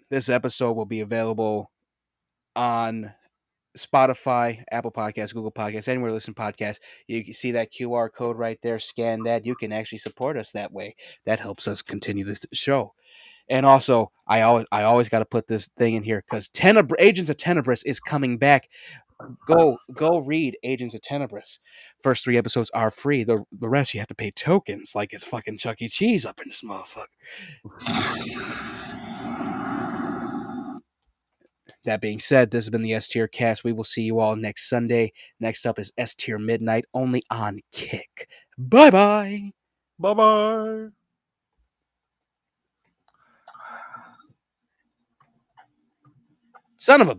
This episode will be available on Spotify, Apple Podcasts, Google Podcasts, anywhere you listen to podcasts, you can see that QR code right there. Scan that. You can actually support us that way. That helps us continue this show. And also, I always got to put this thing in here because Agents of Tenebris is coming back. Go read Agents of Tenebris. First 3 episodes are free. The rest you have to pay tokens, like it's fucking Chuck E. Cheese up in this motherfucker. That being said, this has been the S-TierCast. We will see you all next Sunday. Next up is S-Tier Midnight, only on Kick. Bye-bye. Bye-bye. Son of a